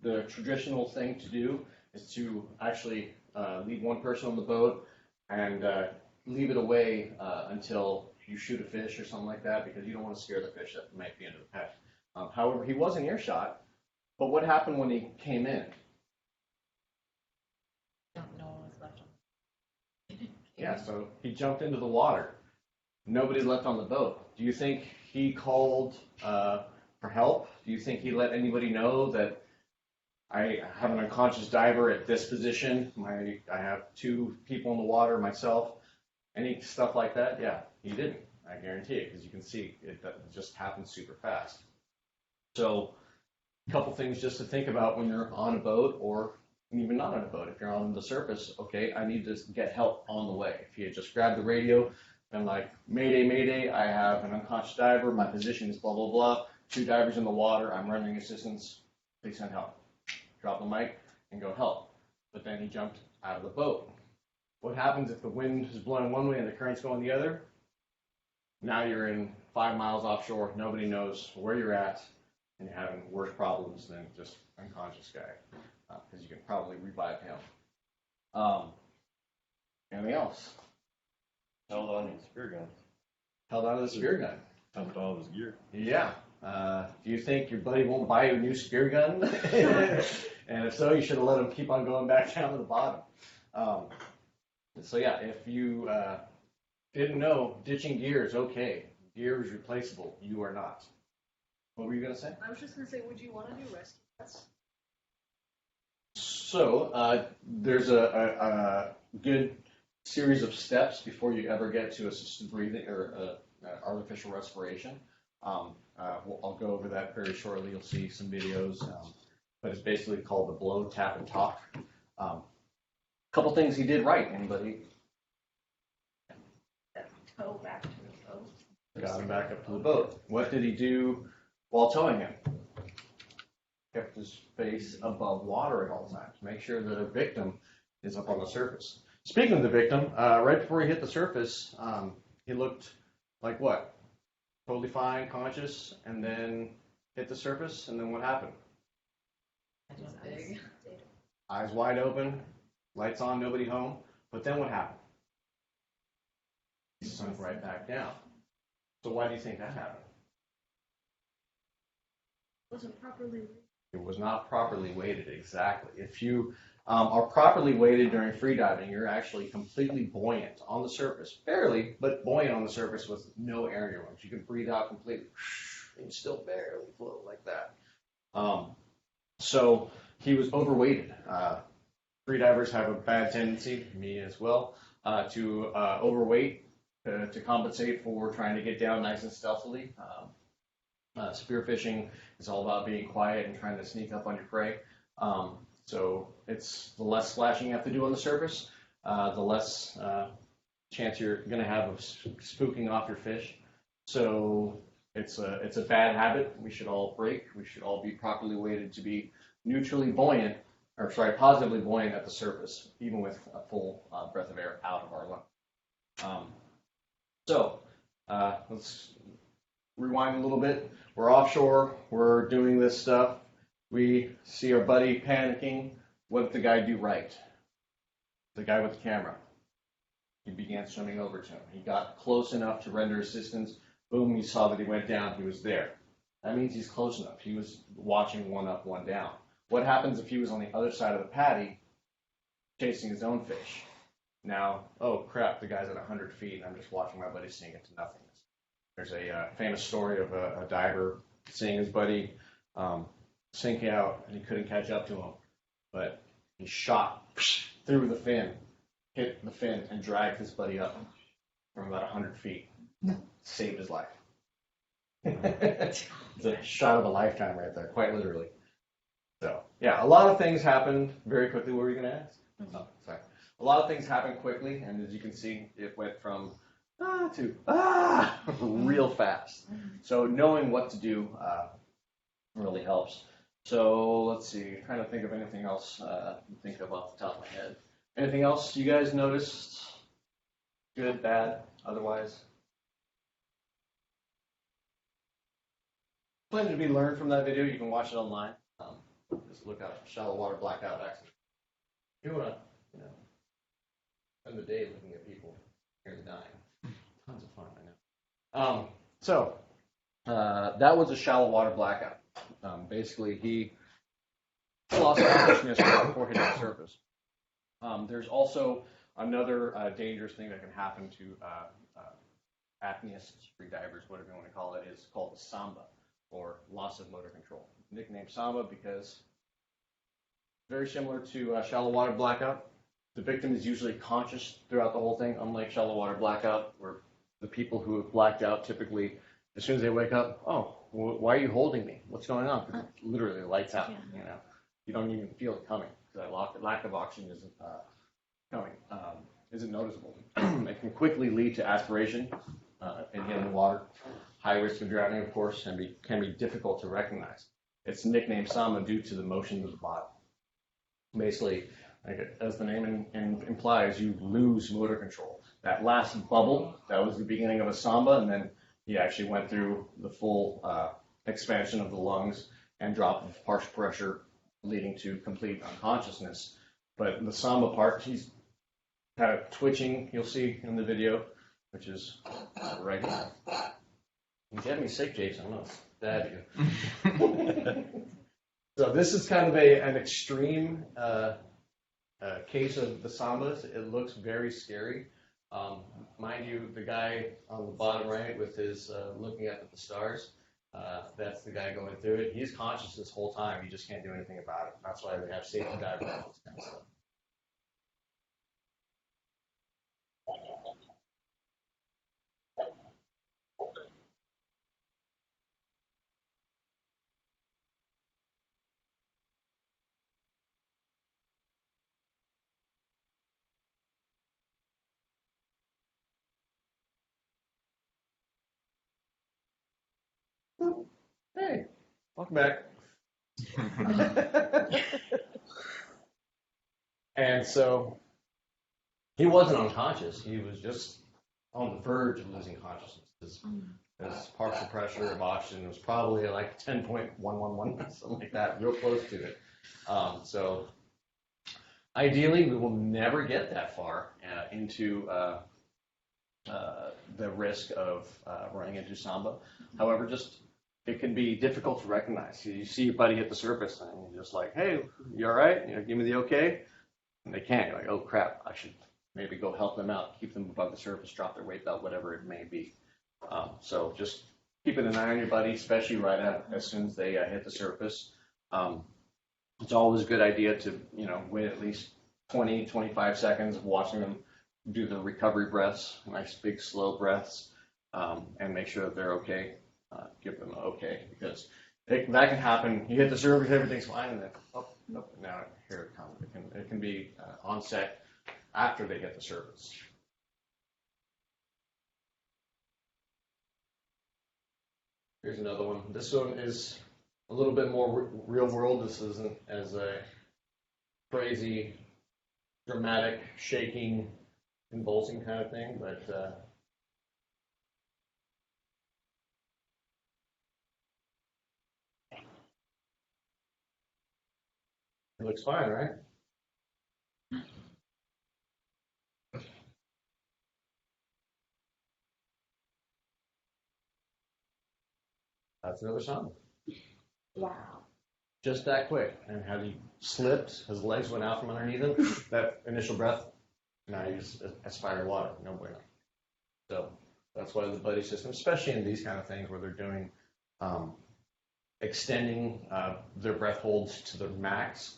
the traditional thing to do is to actually leave one person on the boat and leave it away until you shoot a fish or something like that, because you don't want to scare the fish that might be under the patty. However, he was in earshot, but what happened when he came in? No one was left on. Yeah, so he jumped into the water. Nobody's left on the boat. Do you think he called for help? Do you think he let anybody know that I have an unconscious diver at this position? I have 2 people in the water, myself. Any stuff like that? Yeah, he didn't. I guarantee it, because you can see it just happened super fast. So, a couple things just to think about when you're on a boat, or even not on a boat. If you're on the surface, okay, I need to get help on the way. If you had just grabbed the radio and like, Mayday, Mayday, I have an unconscious diver, my position is blah, blah, blah, 2 divers in the water, I'm rendering assistance, please send help. Drop the mic and go help. But then he jumped out of the boat. What happens if the wind is blowing one way and the current's going the other? Now you're in 5 miles offshore, nobody knows where you're at, and you're having worse problems than just unconscious guy, because you can probably revive him. Anything else? Held on to the spear gun. Held on to the spear gun. Dumped all of his gear. Yeah. Do you think your buddy won't buy you a new spear gun? And if so, you should have let him keep on going back down to the bottom. So yeah, if you didn't know, ditching gear is okay. Gear is replaceable. You are not. What were you going to say? I was just going to say, would you want to do rescue tests? So there's a good series of steps before you ever get to assisted breathing or artificial respiration. I'll go over that very shortly. You'll see some videos, but it's basically called the blow, tap, and talk. Couple things he did right. Anybody? Tow back to the boat. Got him back up to the boat. What did he do while towing him? Kept his face above water at all times. Make sure that a victim is up on the surface. Speaking of the victim, right before he hit the surface, he looked like what? Totally fine, conscious, and then hit the surface, and then what happened? Big. Eyes wide open, lights on, nobody home. But then what happened? He sunk right back down. So why do you think that happened? Wasn't properly. It was not properly weighted, exactly. If you are properly weighted during freediving, you're actually completely buoyant on the surface. Barely, but buoyant on the surface with no air in your lungs. You can breathe out completely and you still barely float like that. So he was overweighted. Freedivers have a bad tendency, me as well, to overweight to compensate for trying to get down nice and stealthily. Spearfishing is all about being quiet and trying to sneak up on your prey. So it's the less splashing you have to do on the surface, the less chance you're going to have of spooking off your fish. So it's a bad habit we should all break. We should all be properly weighted to be neutrally buoyant, or sorry, positively buoyant at the surface, even with a full breath of air out of our lungs. Let's rewind a little bit. We're offshore. We're doing this stuff. We see our buddy panicking. What did the guy do right? The guy with the camera. He began swimming over to him. He got close enough to render assistance. Boom, he saw that he went down. He was there. That means he's close enough. He was watching one up, one down. What happens if he was on the other side of the paddy chasing his own fish? Now, oh crap, the guy's at 100 feet, and I'm just watching my buddy sink into nothingness. There's a famous story of a diver seeing his buddy sink out, and he couldn't catch up to him. But he shot through the fin, hit the fin, and dragged his buddy up from about 100 feet. Saved his life. It's a shot of a lifetime right there, quite literally. So, yeah, a lot of things happened very quickly. What were you going to ask? Oh, sorry. A lot of things happened quickly, and as you can see, it went from to real fast. So knowing what to do really helps. So let's see, trying to think of anything else to think of off the top of my head. Anything else you guys noticed? Good, bad, otherwise? Plenty to be learned from that video. You can watch it online. Just look up shallow water blackout accident. You want to, spend the day looking at people nearly dying. Tons of fun, I know. That was a shallow water blackout. Basically, he lost consciousness before hitting the surface. There's also another dangerous thing that can happen to apneists, free divers, whatever you want to call it, is called the samba, or loss of motor control. Nicknamed samba because very similar to shallow water blackout. The victim is usually conscious throughout the whole thing, unlike shallow water blackout, where the people who have blacked out typically, as soon as they wake up, oh, why are you holding me? What's going on? Because it literally lights out. Yeah. You don't even feel it coming. That lack of oxygen isn't coming, isn't noticeable. It can quickly lead to aspiration and getting in the water. High risk of drowning, of course, can be difficult to recognize. It's nicknamed samba due to the motion of the body. Basically, as the name implies, you lose motor control. That last bubble, that was the beginning of a samba, and then he actually went through the full expansion of the lungs and drop of partial pressure, leading to complete unconsciousness. But the samba part, he's kind of twitching, you'll see in the video, which is right now. You're getting me sick, Jason. I'm not bad at you. So this is kind of an extreme case of the sambas. It looks very scary. Mind you, the guy on the bottom right with his looking up at the stars, that's the guy going through it. He's conscious this whole time. He just can't do anything about it. That's why we have safety divers and all this kind of stuff. Hey, welcome back. And so he wasn't unconscious. He was just on the verge of losing consciousness. His partial pressure of oxygen was probably like 10.111, something like that, real close to it. So ideally, we will never get that far into the risk of running into samba. However, it can be difficult to recognize. You see your buddy hit the surface, and you're just like, "Hey, you all right? Give me the okay." And they can't. You're like, "Oh crap! I should maybe go help them out, keep them above the surface, drop their weight belt, whatever it may be." So just keeping an eye on your buddy, especially as soon as they hit the surface. It's always a good idea to wait at least 20, 25 seconds of watching them do the recovery breaths, nice big slow breaths, and make sure that they're okay. Give them an okay, because that can happen. You hit the surface, everything's fine, and then now here it comes. It can be onset after they hit the surface. Here's another one. This one is a little bit more real world. This isn't as a crazy, dramatic, shaking, convulsing kind of thing, but it looks fine, right? That's another song. Wow. Just that quick. And how he slipped, his legs went out from underneath him, that initial breath, now he's aspiring water, no bueno. So that's why the buddy system, especially in these kind of things where they're doing extending their breath holds to the max,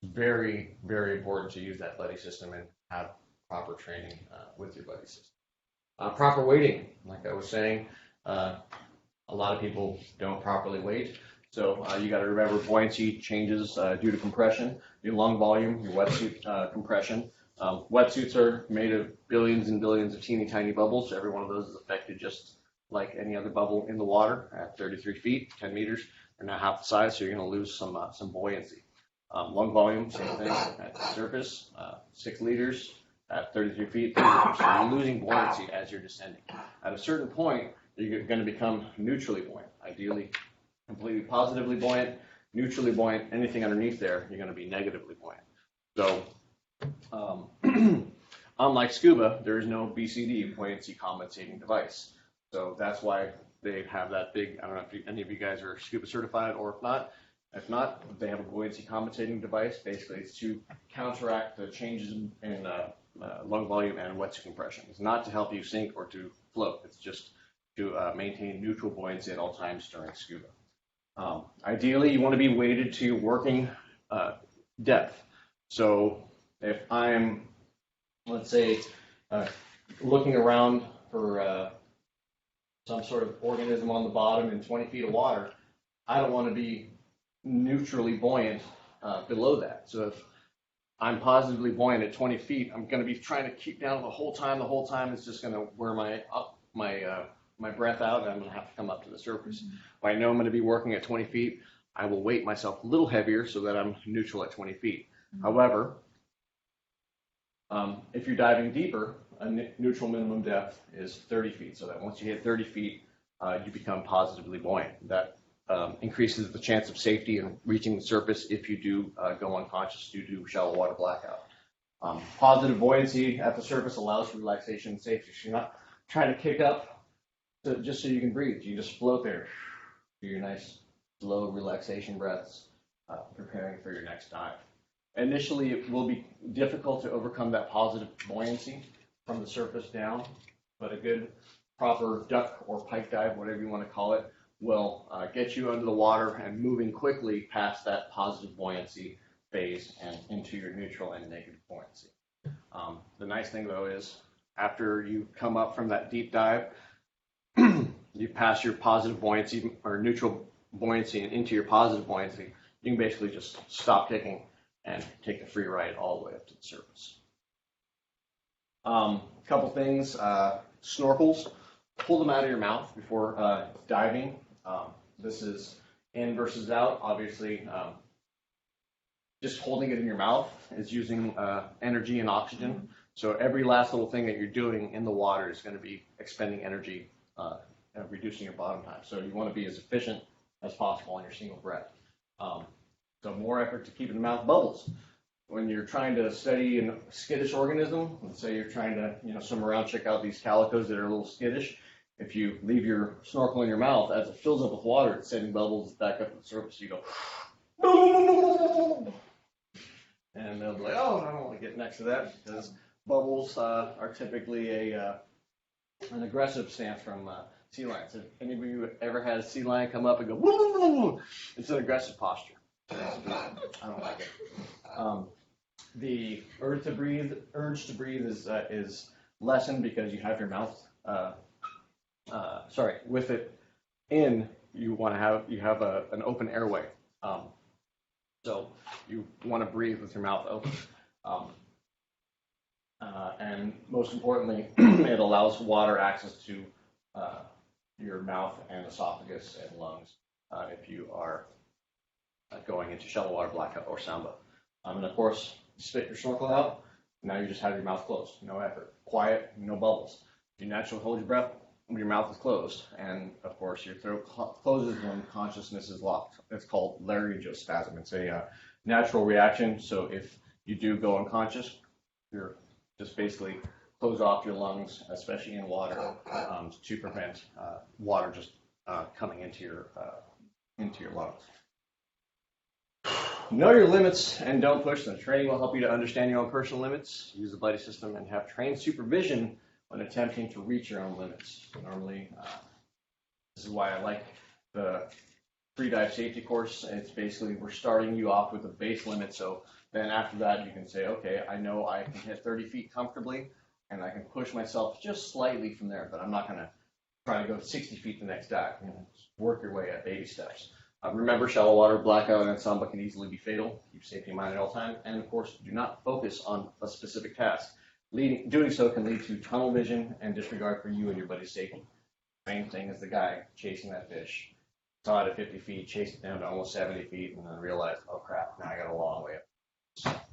very, very important to use that buddy system and have proper training with your buddy system. Proper weighting, like I was saying, a lot of people don't properly weight. So you got to remember buoyancy changes due to compression, your lung volume, your wetsuit compression. Wetsuits are made of billions and billions of teeny tiny bubbles. So every one of those is affected just like any other bubble in the water at 33 feet, 10 meters. They're now half the size, so you're going to lose some buoyancy. Lung volume, same thing at the surface, 6 liters at 33 feet, 3 liters. So you're losing buoyancy as you're descending. At a certain point, you're going to become neutrally buoyant, ideally completely positively buoyant, neutrally buoyant, anything underneath there, you're going to be negatively buoyant. So unlike scuba, there is no BCD, buoyancy compensating device. So that's why they have that big, I don't know if any of you guys are scuba certified or if not, they have a buoyancy compensating device. Basically, it's to counteract the changes in lung volume and wetsuit compression. It's not to help you sink or to float. It's just to maintain neutral buoyancy at all times during scuba. Ideally, you want to be weighted to your working depth. So if I'm, let's say, looking around for some sort of organism on the bottom in 20 feet of water, I don't want to be neutrally buoyant below that. So if I'm positively buoyant at 20 feet, I'm going to be trying to keep down the whole time. The whole time it's just going to wear my breath out, and I'm going to have to come up to the surface. If I know I'm going to be working at 20 feet, I will weight myself a little heavier so that I'm neutral at 20 feet. However, if you're diving deeper, a neutral minimum depth is 30 feet. So that once you hit 30 feet, you become positively buoyant. That increases the chance of safety in reaching the surface if you do go unconscious due to shallow water blackout. Positive buoyancy at the surface allows for relaxation and safety. So you're not trying to kick up just so you can breathe. You just float there. Do your nice, slow relaxation breaths, preparing for your next dive. Initially, it will be difficult to overcome that positive buoyancy from the surface down, but a good, proper duck or pike dive, whatever you want to call it, will get you under the water and moving quickly past that positive buoyancy phase and into your neutral and negative buoyancy. The nice thing, though, is after you come up from that deep dive, you pass your positive buoyancy or neutral buoyancy and into your positive buoyancy, you can basically just stop kicking and take a free ride all the way up to the surface. Couple things, snorkels, pull them out of your mouth before diving. This is in versus out. Obviously, just holding it in your mouth is using energy and oxygen. So every last little thing that you're doing in the water is going to be expending energy and reducing your bottom time. So you want to be as efficient as possible on your single breath. So more effort to keep in the mouth. Bubbles. When you're trying to study a skittish organism, let's say you're trying to swim around, check out these calicos that are a little skittish. If you leave your snorkel in your mouth, as it fills up with water, it's sending bubbles back up to the surface. You go, and they'll be like, oh, I don't want to get next to that because bubbles are typically an aggressive stance from sea lions. If any of you ever had a sea lion come up and go, it's an aggressive posture. I don't like it. The urge to breathe is lessened because you have your mouth. With it in, you have an open airway. So you want to breathe with your mouth open. And most importantly, it allows water access to your mouth and esophagus and lungs if you are going into shallow water blackout or samba. And of course, spit your snorkel out. Now you just have your mouth closed, no effort, quiet, no bubbles. You naturally hold your breath when your mouth is closed, and of course your throat closes when consciousness is locked. It's called laryngospasm. It's a natural reaction. So if you do go unconscious, you're just basically close off your lungs, especially in water, to prevent water just coming into your lungs. Know your limits and don't push them. Training will help you to understand your own personal limits, use the buddy system, and have trained supervision when attempting to reach your own limits. Normally, this is why I like the Freedive safety course. It's basically we're starting you off with a base limit, so then after that you can say, okay, I know I can hit 30 feet comfortably, and I can push myself just slightly from there, but I'm not going to try to go 60 feet the next dive. Work your way at baby steps. Remember, shallow water, blackout, and samba can easily be fatal. Keep safety in mind at all times. And of course, do not focus on a specific task. Doing so can lead to tunnel vision and disregard for you and your buddy's safety. Same thing as the guy chasing that fish. Saw it at 50 feet, chased it down to almost 70 feet, and then realized, oh crap, now I got a long way up.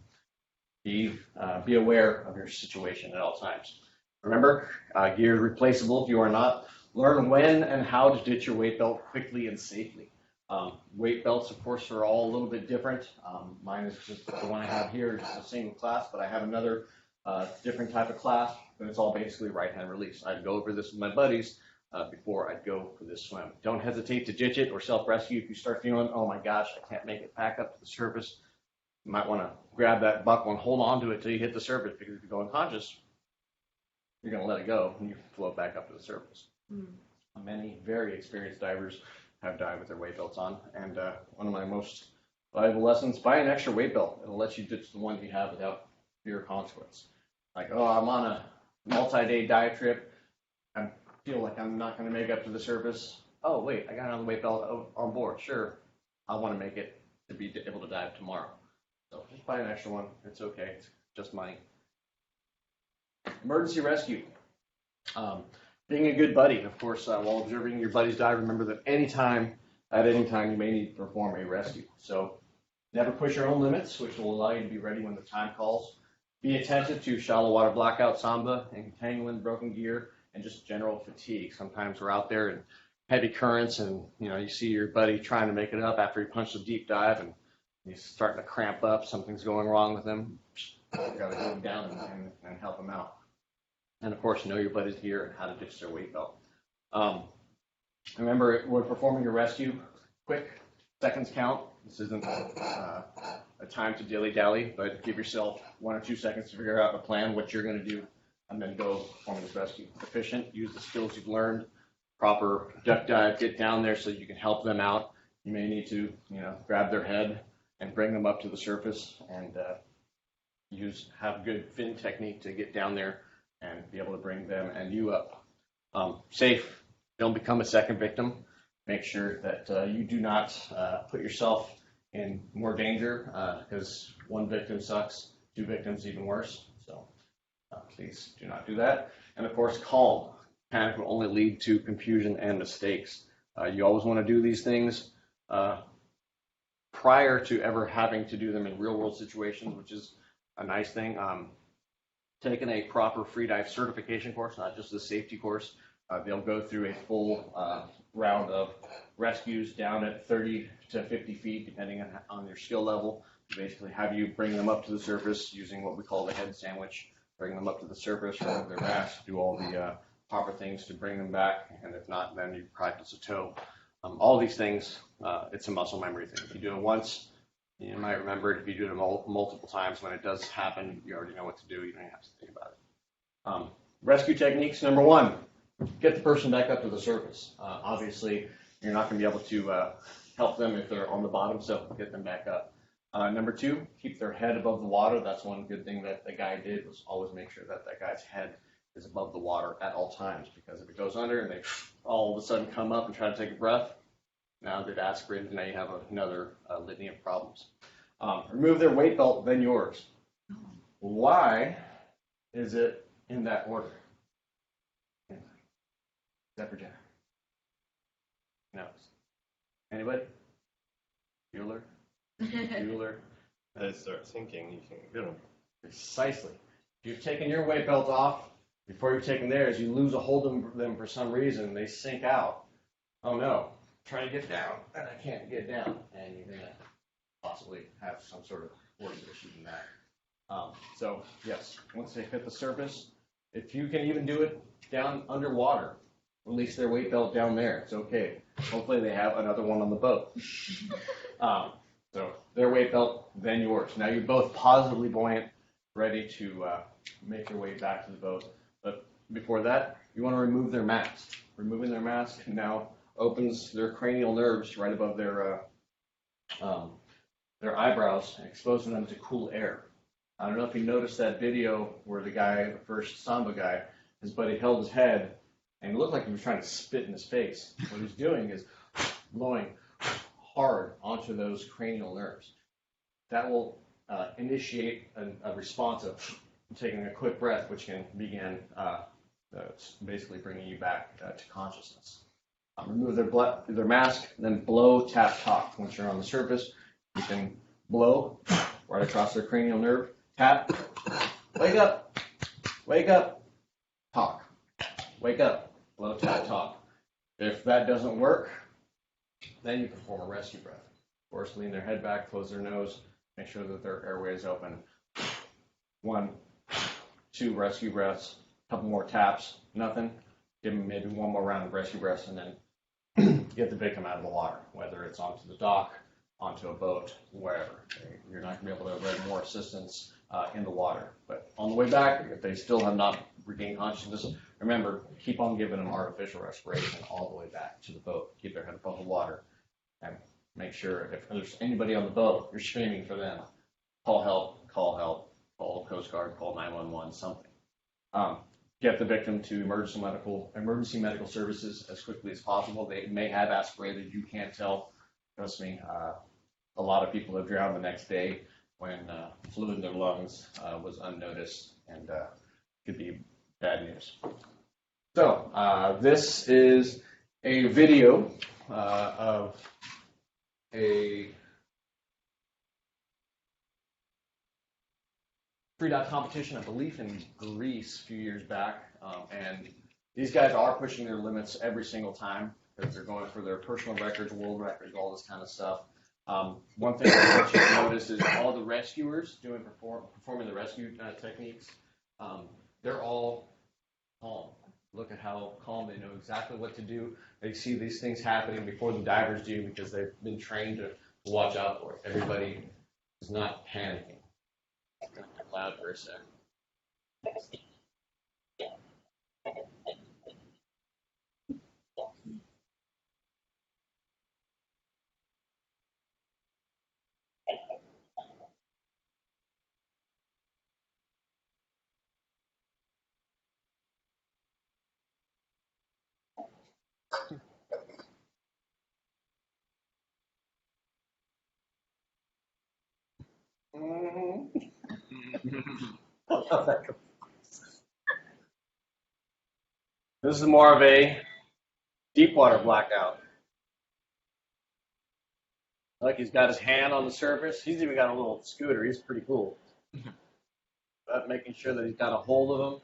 Be aware of your situation at all times. Remember, gear is replaceable if you are not. Learn when and how to ditch your weight belt quickly and safely. Weight belts, of course, are all a little bit different. Mine is just the one I have here, just a single class, but I have another different type of class, and it's all basically right-hand release. I'd go over this with my buddies before I'd go for this swim. Don't hesitate to ditch it or self-rescue if you start feeling, oh my gosh, I can't make it back up to the surface. You might want to grab that buckle and hold on to it till you hit the surface, because if you go unconscious, you're going to let it go and you float back up to the surface. Many very experienced divers have dived with their weight belts on, and one of my most valuable lessons, buy an extra weight belt. It'll let you ditch the one you have without fear of consequence. Like, oh, I'm on a multi-day dive trip. I feel like I'm not going to make it up to the surface. Oh, wait, I got another weight belt on board. Sure, I want to make it to be able to dive tomorrow. So just buy an extra one. It's okay. It's just money. Emergency rescue. Being a good buddy, of course, while observing your buddy's dive, remember that at any time, you may need to perform a rescue. So never push your own limits, which will allow you to be ready when the time calls. Be attentive to shallow water blackout, samba, entanglement, broken gear, and just general fatigue. Sometimes we're out there in heavy currents, and you see your buddy trying to make it up after he punched a deep dive, and he's starting to cramp up. Something's going wrong with him. You got to go down and help him out. And of course, know your buddy's gear and how to ditch their weight belt. Remember, when performing your rescue, quick, seconds count. This isn't a time to dilly-dally, but give yourself 1 or 2 seconds to figure out a plan, what you're going to do, and then go perform this rescue. Efficient, use the skills you've learned, proper duck dive, get down there so you can help them out. You may need to, grab their head and bring them up to the surface, and have good fin technique to get down there and be able to bring them and you up. Safe, don't become a second victim. Make sure that you do not put yourself in more danger, because 1 victim sucks, 2 victims even worse. So please do not do that. And of course, calm. Panic will only lead to confusion and mistakes. You always want to do these things prior to ever having to do them in real world situations, which is a nice thing. Taking a proper freedive certification course, not just the safety course. They'll go through a full round of rescues down at 30 to 50 feet, depending on your skill level. Basically have you bring them up to the surface using what we call the head sandwich. Bring them up to the surface, remove their mask, do all the proper things to bring them back, and if not, then you practice a tow. All these things, it's a muscle memory thing. If you do it once, you might remember it. If you do it multiple times, when it does happen, you already know what to do. You don't have to think about it. Rescue techniques. Number 1, get the person back up to the surface. Obviously, you're not going to be able to help them if they're on the bottom, so get them back up. Number 2, keep their head above the water. That's one good thing that the guy did, was always make sure that guy's head is above the water at all times, because if it goes under and they all of a sudden come up and try to take a breath, now they've aspirated, now you have another litany of problems. Remove their weight belt, then yours. Why is it in that order? Except for Jenna. knows. Anybody? Bueller? Bueller? As they start sinking, you can get them. Precisely. If you've taken your weight belt off before you've taken theirs, you lose a hold of them for some reason, they sink out. Oh no, trying to get down, and I can't get down, and you're going to possibly have some sort of organ issue in that. So, yes, once they hit the surface, if you can even do it down underwater, release their weight belt down there. It's okay. Hopefully they have another one on the boat. So their weight belt, then yours. Now you're both positively buoyant, ready to make your way back to the boat. But before that, you want to remove their mask. Removing their mask now opens their cranial nerves right above their eyebrows, exposing them to cool air. I don't know if you noticed that video where the guy, the first Samba guy, his buddy held his head and it looked like he was trying to spit in his face. What he's doing is blowing hard onto those cranial nerves. That will initiate a response of taking a quick breath, which can begin basically bringing you back to consciousness. Remove their mask, then blow, tap, talk. Once you're on the surface, you can blow right across their cranial nerve, tap, wake up, talk, wake up, blow, tap, talk. If that doesn't work, then you perform a rescue breath. Of course, lean their head back, close their nose, make sure that their airway is open. 1, 2 rescue breaths, a couple more taps, nothing. Give them maybe one more round of rescue breaths, and then get the victim out of the water, whether it's onto the dock, onto a boat, wherever. You're not going to be able to render more assistance in the water. But on the way back, if they still have not regained consciousness, remember, keep on giving them artificial respiration all the way back to the boat. Keep their head above the water. And make sure if there's anybody on the boat, you're screaming for them. Call help, call Coast Guard, call 911, something. Get the victim to emergency medical services as quickly as possible. They may have aspirated, you can't tell. Trust me, a lot of people have drowned the next day when fluid in their lungs was unnoticed, and could be bad news. So this is a video of a freedive competition, I believe, in Greece a few years back, and these guys are pushing their limits every single time because they're going for their personal records, world records, all this kind of stuff. One thing I want you to notice is all the rescuers performing the rescue techniques, they're all calm. Look at how calm. They know exactly what to do. They see these things happening before the divers do because they've been trained to watch out for it. Everybody is not panicking. It's going to get loud for a sec. This is more of a deep water blackout. Look, he's got his hand on the surface. He's even got a little scooter. He's pretty cool. But making sure that he's got a hold of them,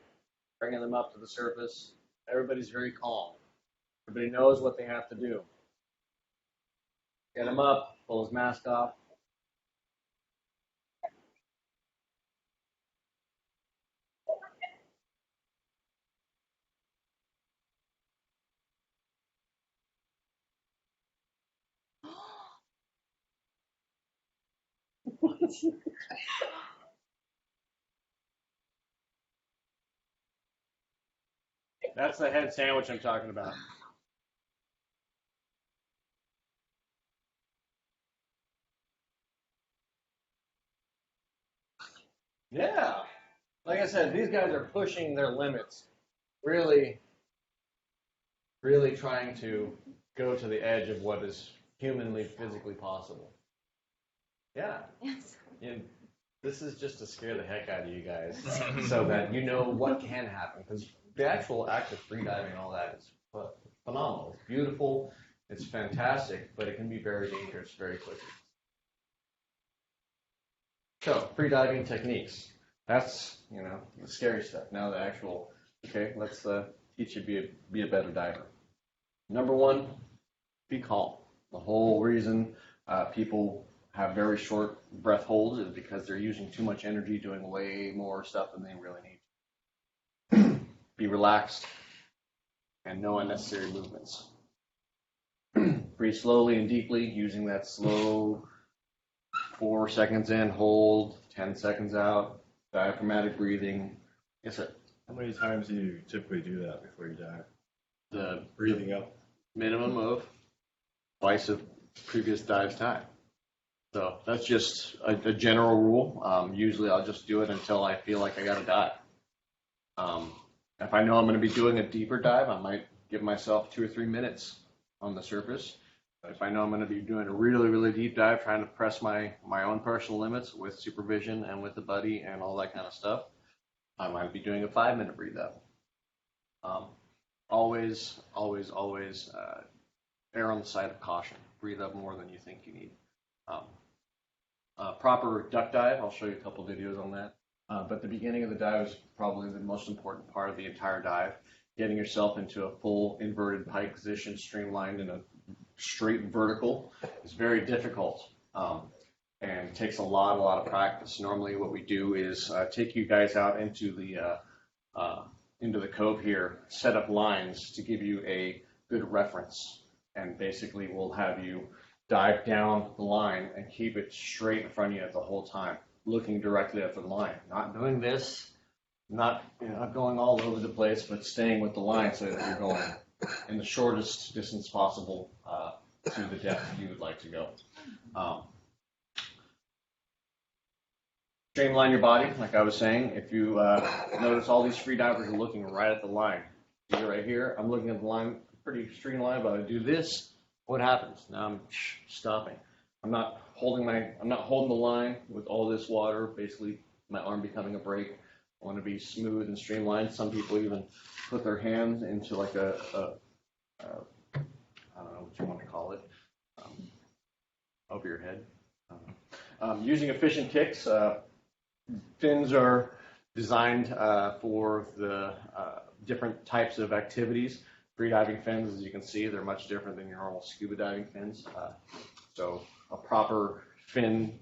bringing them up to the surface. Everybody's very calm. Everybody knows what they have to do. Get him up, pull his mask off. That's the head sandwich I'm talking about. Yeah. Like I said, these guys are pushing their limits. Really, really trying to go to the edge of what is humanly, physically possible. Yeah. Yes. And this is just to scare the heck out of you guys so that you know what can happen. Because the actual act of freediving and all that is phenomenal. It's beautiful. It's fantastic, but it can be very dangerous very quickly. So, freediving techniques. That's, the scary stuff. Now the actual, okay, let's teach you to be a better diver. Number one, be calm. The whole reason people have very short breath holds is because they're using too much energy doing way more stuff than they really need. Be relaxed and no unnecessary movements. Breathe slowly and deeply using that slow 4 seconds in, hold, 10 seconds out, diaphragmatic breathing. Yes, sir. How many times do you typically do that before you dive? The Breathing up. minimum of twice of previous dive's time. So that's just a general rule. Usually I'll just do it until I feel like I got to dive. If I know I'm going to be doing a deeper dive, I might give myself 2 or 3 minutes on the surface. If I know I'm going to be doing a really, really deep dive, trying to press my own personal limits with supervision and with the buddy and all that kind of stuff, I might be doing a 5-minute breathe up. Always err on the side of caution. Breathe up more than you think you need. Proper duck dive, I'll show you a couple videos on that. But the beginning of the dive is probably the most important part of the entire dive. Getting yourself into a full inverted pike position, streamlined in a straight vertical, is very difficult and takes a lot of practice. Normally what we do is take you guys out into the cove here, set up lines to give you a good reference, and basically we'll have you dive down the line and keep it straight in front of you the whole time, looking directly at the line, not doing this, not going all over the place, but staying with the line so that you're going in the shortest distance possible to the depth you would like to go. Streamline your body, like I was saying. If you notice, all these free divers are looking right at the line. See right here, I'm looking at the line, pretty streamlined, but I do this, what happens? Now I'm stopping. I'm not holding the line with all this water, basically my arm becoming a brake. I want to be smooth and streamlined. Some people even put their hands into like I don't know what you want to call it, over your head. Using efficient kicks. Fins are designed for the different types of activities. Freediving fins, as you can see, they're much different than your normal scuba diving fins. So a proper fin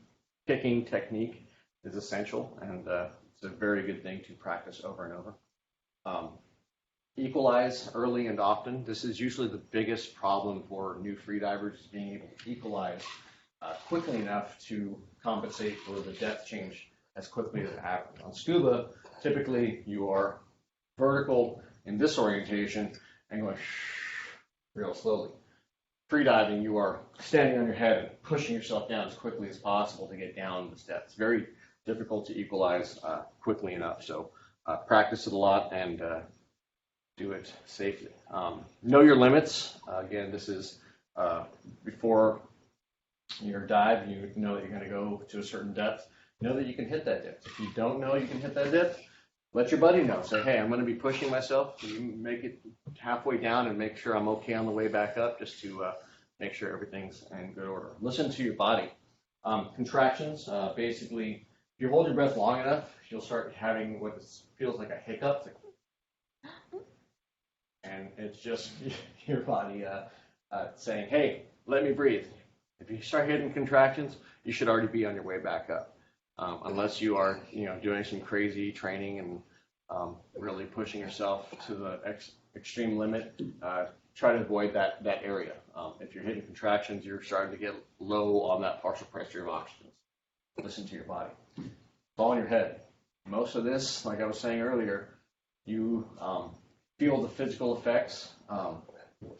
kicking technique is essential, and it's a very good thing to practice over and over. Equalize early and often. This is usually the biggest problem for new freedivers, is being able to equalize quickly enough to compensate for the depth change as quickly as it happens. On scuba, typically you are vertical in this orientation and going real slowly. Freediving, you are standing on your head and pushing yourself down as quickly as possible to get down this depth. It's very difficult to equalize quickly enough, so practice it a lot and do it safely. Know your limits. Again, this is before your dive, you know that you're going to go to a certain depth. Know that you can hit that depth. If you don't know you can hit that depth, let your buddy know. Say, hey, I'm going to be pushing myself. Can you make it halfway down and make sure I'm okay on the way back up, just to make sure everything's in good order. Listen to your body. Contractions, basically, if you hold your breath long enough, you'll start having what feels like a hiccup. And it's just your body saying, hey, let me breathe. If you start hitting contractions, you should already be on your way back up. Unless you are, doing some crazy training and really pushing yourself to the extreme limit, try to avoid that area. If you're hitting contractions, you're starting to get low on that partial pressure of oxygen. Listen to your body. It's all in your head. Most of this, like I was saying earlier, you feel the physical effects,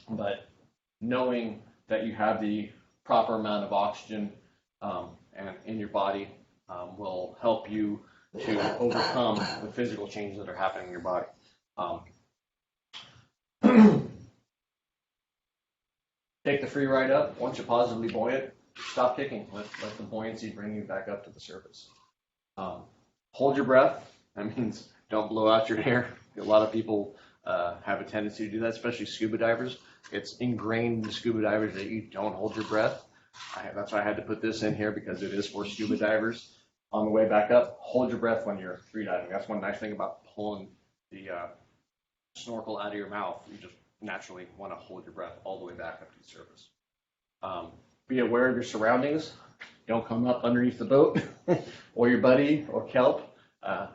but knowing that you have the proper amount of oxygen and in your body will help you to overcome the physical changes that are happening in your body. Take the free ride up. Once you're positively buoyant, stop kicking. Let the buoyancy bring you back up to the surface. Hold your breath. That means don't blow out your hair. A lot of people have a tendency to do that, especially scuba divers. It's ingrained in scuba divers that you don't hold your breath. That's why I had to put this in here because it is for scuba divers. On the way back up, hold your breath when you're free diving. That's one nice thing about pulling the snorkel out of your mouth. You just naturally want to hold your breath all the way back up to the surface. Be aware of your surroundings. Don't come up underneath the boat or your buddy or kelp.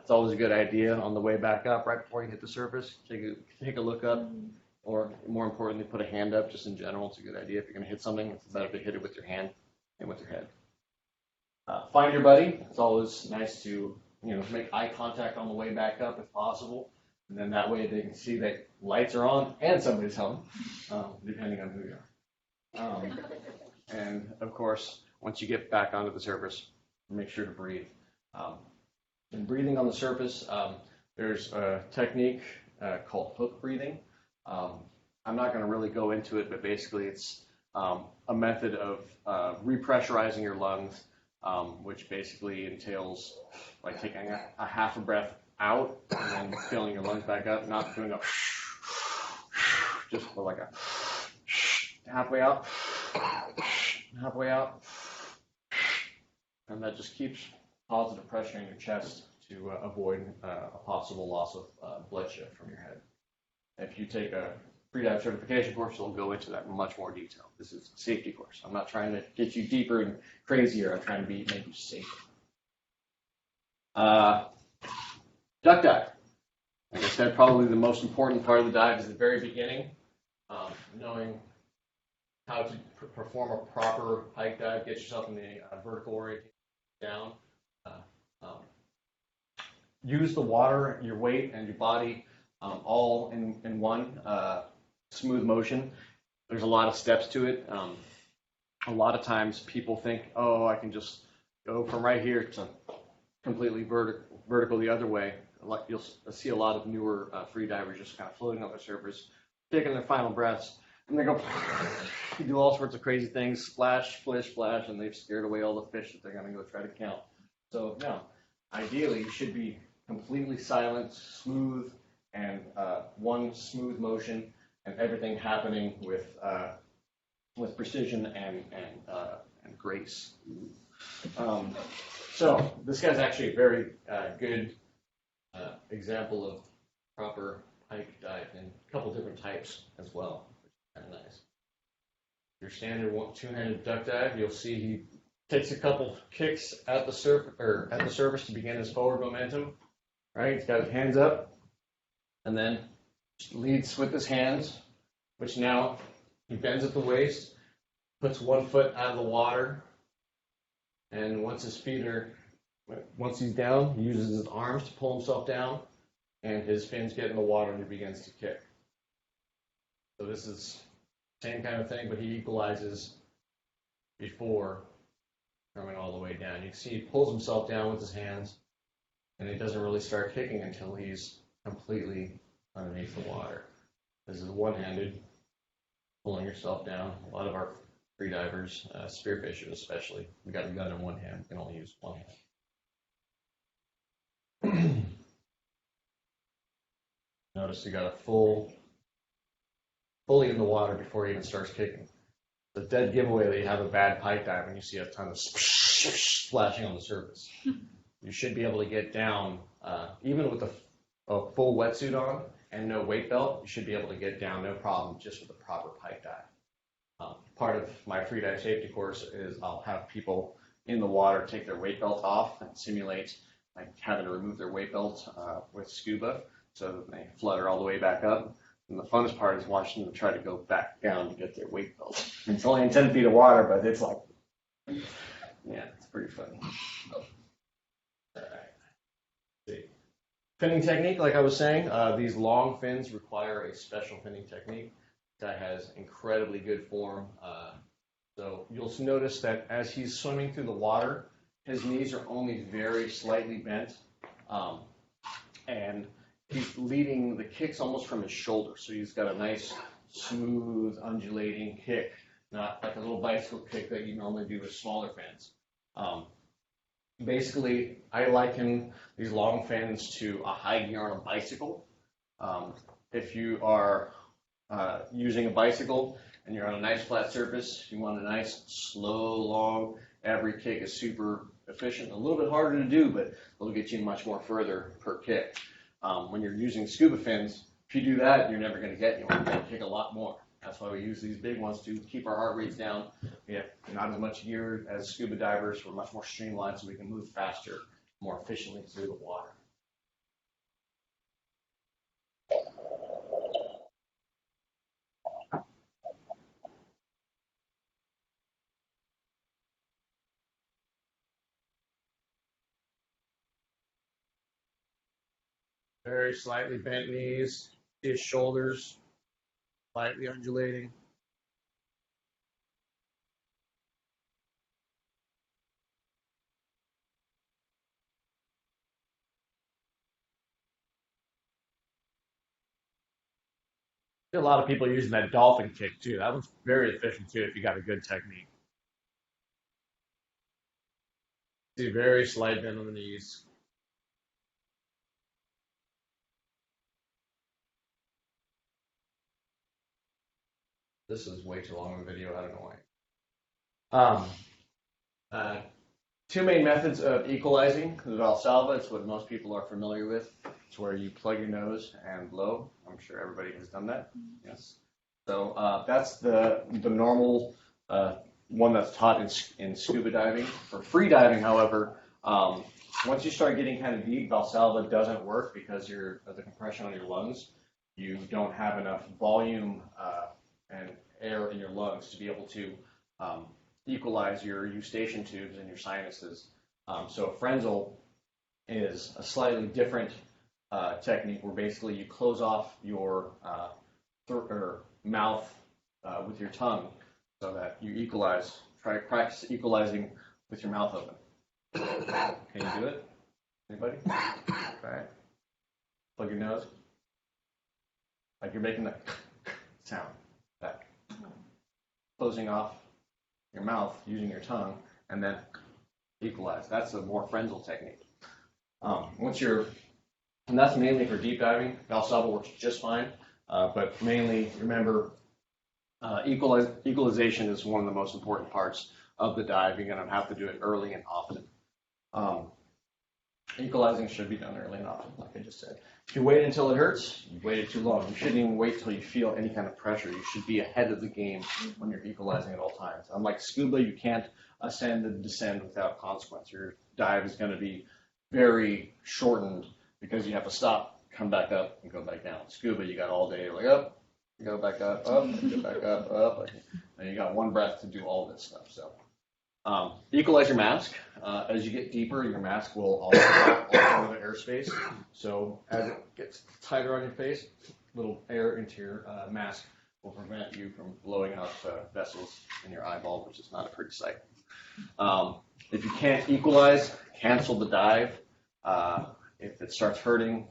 It's always a good idea on the way back up, right before you hit the surface. Take a look up, or more importantly, put a hand up. Just in general, it's a good idea. If you're going to hit something, it's better to hit it with your hand than with your head. Find your buddy. It's always nice to make eye contact on the way back up if possible, and then that way they can see that lights are on and somebody's home, depending on who you are. And of course, once you get back onto the surface, make sure to breathe. In breathing on the surface, there's a technique called hook breathing. I'm not going to really go into it, but basically it's a method of repressurizing your lungs, which basically entails like taking a half a breath out and then filling your lungs back up, not doing a just for like a halfway out, and that just keeps positive pressure in your chest to avoid a possible loss of blood shift from your head. If you take a freedive certification course, it'll go into that in much more detail. This is a safety course. I'm not trying to get you deeper and crazier. I'm trying to make you safer. Duck dive. Like I said, probably the most important part of the dive is the very beginning. Knowing how to perform a proper pike dive, get yourself in the vertical orientation down. Use the water, your weight, and your body all in one smooth motion. There's a lot of steps to it. A lot of times people think, oh, I can just go from right here to completely vertical the other way. You'll see a lot of newer free divers just kind of floating on the surface, taking their final breaths, and they go do all sorts of crazy things, splash, splish, splash, and they've scared away all the fish that they're going to go try to count. So, no, ideally you should be completely silent, smooth, and one smooth motion, and everything happening with precision and grace. So this guy's actually a very good example of proper pike dive in a couple different types as well, which is kind of nice. Your standard two-handed duck dive, you'll see he takes a couple kicks at the surface to begin his forward momentum. Right, he's got his hands up, and then leads with his hands, which now he bends at the waist, puts one foot out of the water, and once he's down, he uses his arms to pull himself down, and his fins get in the water and he begins to kick. So this is the same kind of thing, but he equalizes before coming all the way down. You can see he pulls himself down with his hands, and he doesn't really start kicking until he's completely underneath the water. This is one-handed, pulling yourself down. A lot of our free divers, spearfishers especially, we got a gun in one hand, we can only use one hand. Notice you got a fully in the water before he even starts kicking. It's a dead giveaway that you have a bad pike dive when you see a ton of splashing on the surface. You should be able to get down, even with a full wetsuit on and no weight belt, you should be able to get down no problem just with a proper pike dive. Part of my free dive safety course is I'll have people in the water take their weight belt off and simulate like having to remove their weight belt with scuba so that they flutter all the way back up. And the funnest part is watching them try to go back down to get their weight belt. It's only in 10 feet of water, but it's like, yeah, it's pretty funny. All right. Finning technique, like I was saying, these long fins require a special finning technique. This guy has incredibly good form. So you'll notice that as he's swimming through the water, his knees are only very slightly bent. And he's leading the kicks almost from his shoulder. So he's got a nice, smooth, undulating kick, not like a little bicycle kick that you normally do with smaller fins. Basically, I liken these long fins to a high gear on a bicycle. if you are using a bicycle and you're on a nice flat surface, you want a nice, slow, long, every kick is super efficient. A little bit harder to do, but it'll get you much more further per kick. When you're using scuba fins, if you do that, you're never going to get anywhere. You're going to kick a lot more. That's why we use these big ones to keep our heart rates down. We have not as much gear as scuba divers. We're much more streamlined so we can move faster, more efficiently through the water. Very slightly bent knees, his shoulders slightly undulating. A lot of people using that dolphin kick too. That one's very efficient too if you got a good technique. See, very slight bend on the knees. This is way too long of a video. I don't know why. Two main methods of equalizing the Valsalva. It's what most people are familiar with. It's where you plug your nose and blow. I'm sure everybody has done that. Yes. So that's the normal one that's taught in scuba diving. For free diving, however, once you start getting kind of deep, Valsalva doesn't work because of the compression on your lungs. You don't have enough volume and air in your lungs to be able to equalize your eustachian tubes and your sinuses. So Frenzel is a slightly different technique where basically you close off your mouth with your tongue so that you equalize. Try to practice equalizing with your mouth open. Can you do it? Anybody? Try it. Plug your nose. Like you're making that sound. That. Closing off your mouth using your tongue and then equalize. That's a more Frenzel technique. And that's mainly for deep diving. Valsalva works just fine, but mainly remember equalization is one of the most important parts of the dive. You're going to have to do it early and often. Equalizing should be done early and often, like I just said. If you wait until it hurts, you waited too long. You shouldn't even wait until you feel any kind of pressure. You should be ahead of the game when you're equalizing at all times. Unlike scuba, you can't ascend and descend without consequence. Your dive is going to be very shortened because you have to stop, come back up, and go back down. Scuba, you got all day, like up, you go back up, go back up, and you got one breath to do all this stuff. So equalize your mask. As you get deeper, your mask will also have the airspace. So as it gets tighter on your face, little air into your mask will prevent you from blowing out vessels in your eyeball, which is not a pretty sight. If you can't equalize, cancel the dive. If it starts hurting,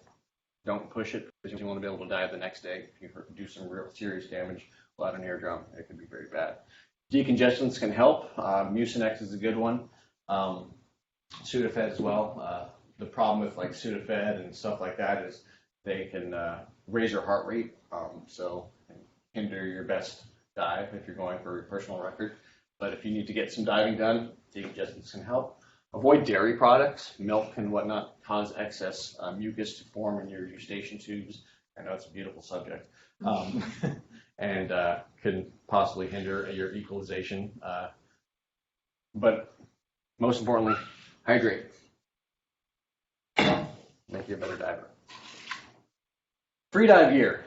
don't push it because you want to be able to dive the next day. If you do some real serious damage without an air drum, it can be very bad. Decongestants can help. Mucinex is a good one. Sudafed as well. The problem with like Sudafed and stuff like that is they can raise your heart rate, so hinder your best dive if you're going for your personal record. But if you need to get some diving done, decongestants can help. Avoid dairy products. Milk and whatnot cause excess mucus to form in your eustachian tubes. I know it's a beautiful subject. And can possibly hinder your equalization. But most importantly, hydrate. Make you a better diver. Free dive gear.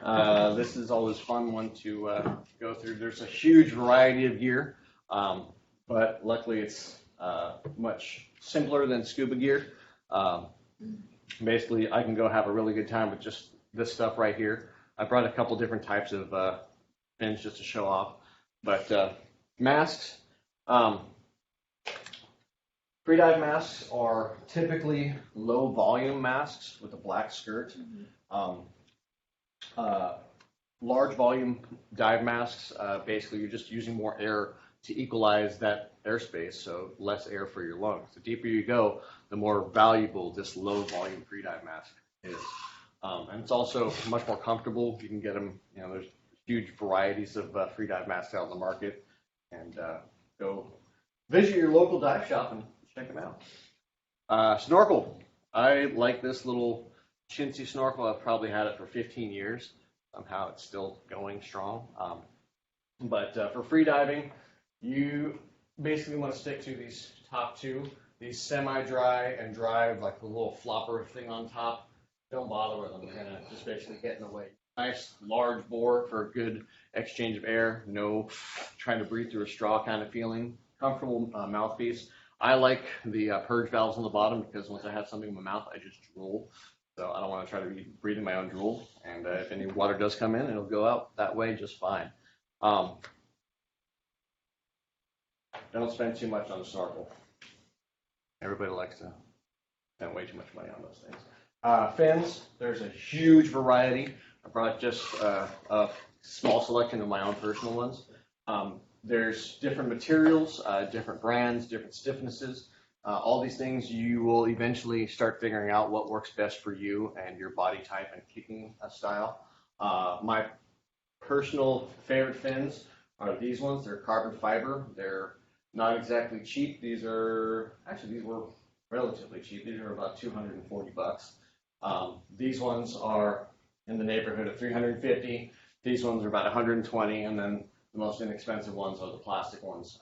This is always a fun one to go through. There's a huge variety of gear, but luckily it's much simpler than scuba gear. Basically, I can go have a really good time with just this stuff right here. I brought a couple different types of fins just to show off. But masks, free dive masks are typically low volume masks with a black skirt. Large volume dive masks, basically you're just using more air to equalize that airspace, so less air for your lungs. The deeper you go, the more valuable this low volume free dive mask is. And it's also much more comfortable. You can get them, there's huge varieties of free dive masks out in the market. And go visit your local dive shop and check them out. Snorkel. I like this little chintzy snorkel. I've probably had it for 15 years. Somehow it's still going strong. But for free diving, you basically want to stick to these top two. These semi-dry and dry, like the little flopper thing on top. Don't bother with them. They're going to just basically get in the way. Nice large bore for a good exchange of air. No trying to breathe through a straw kind of feeling. Comfortable mouthpiece. I like the purge valves on the bottom because once I have something in my mouth, I just drool. So I don't want to try to be breathing my own drool. And if any water does come in, it'll go out that way just fine. Don't spend too much on the snorkel. Everybody likes to spend way too much money on those things. Fins, there's a huge variety. I brought just a small selection of my own personal ones. There's different materials, different brands, different stiffnesses. All these things you will eventually start figuring out what works best for you and your body type and kicking style. My personal favorite fins are these ones. They're carbon fiber. They're not exactly cheap. These were relatively cheap. These are about $240. These ones are in the neighborhood of $350. These ones are about $120, and then the most inexpensive ones are the plastic ones.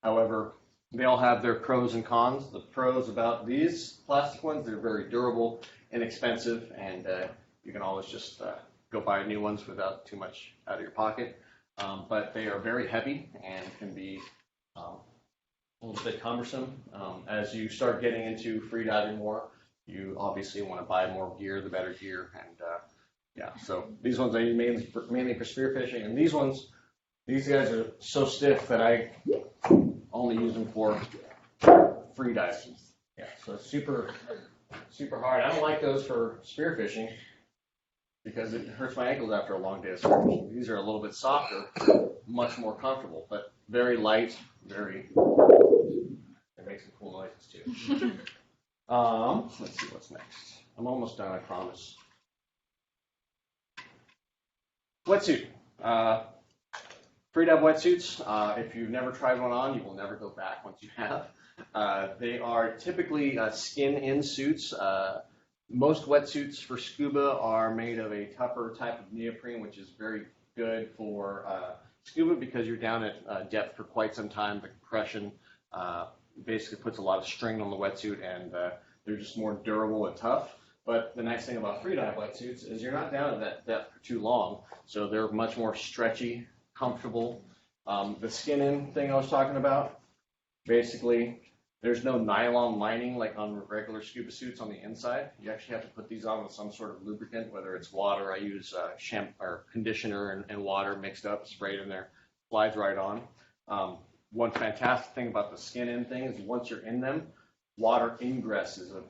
However, they all have their pros and cons. The pros about these plastic ones, they're very durable, inexpensive, and you can always just go buy new ones without too much out of your pocket. But they are very heavy and can be a little bit cumbersome. As you start getting into free diving more, you obviously want to buy more gear, the better gear, and so these ones I use mainly for spearfishing, and these guys are so stiff that I only use them for free diving. Yeah, so it's super hard. I don't like those for spearfishing because it hurts my ankles after a long day of spearfishing. These are a little bit softer, much more comfortable, but very light, they make some cool noises too. Let's see what's next. I'm almost done, I promise. Wetsuit. Free dive wetsuits. If you've never tried one on, you will never go back once you have. They are typically skin-in suits. Most wetsuits for scuba are made of a tougher type of neoprene, which is very good for scuba because you're down at depth for quite some time. The compression basically puts a lot of strain on the wetsuit, and they're just more durable and tough. But the nice thing about free dive wetsuits is you're not down at that depth for too long, so they're much more stretchy, comfortable. The skin-in thing I was talking about, basically, there's no nylon lining like on regular scuba suits on the inside. You actually have to put these on with some sort of lubricant, whether it's water. I use shampoo or conditioner and water mixed up, sprayed in there, slides right on. One fantastic thing about the skin-in thing is once you're in them, water ingress is a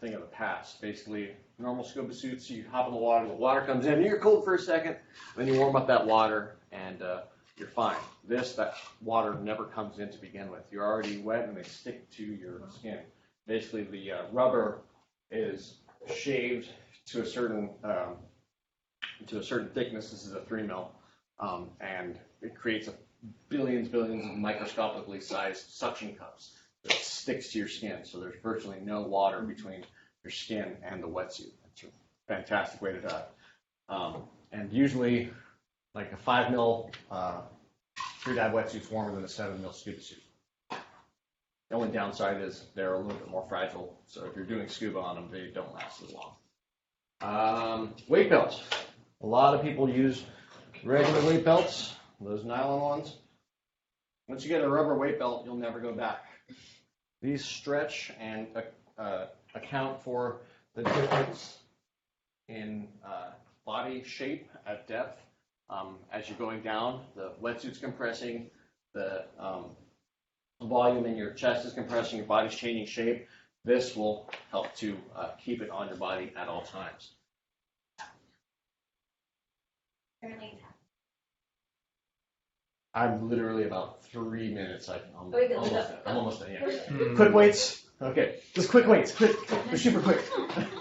thing of the past. Basically, normal scuba suits, you hop in the water comes in, you're cold for a second, then you warm up that water, and you're fine. That water never comes in to begin with. You're already wet, and they stick to your skin. Basically, the rubber is shaved to a certain thickness. This is a 3 mil, and it creates billions of microscopically sized suction cups that sticks to your skin. So there's virtually no water between your skin and the wetsuit. It's a fantastic way to dive. And usually, like a 5 mil free dive wetsuit's warmer than a 7 mil scuba suit. The only downside is they're a little bit more fragile. So if you're doing scuba on them, they don't last as long. Weight belts. A lot of people use regular weight belts, those nylon ones. Once you get a rubber weight belt, you'll never go back. These stretch and account for the difference in body shape at depth. As you're going down, the wetsuit's compressing, the volume in your chest is compressing, your body's changing shape. This will help to keep it on your body at all times. I'm literally about 3 minutes. I'm almost done. Yeah. Quick weights. Okay, just quick weights, quick, they're super quick.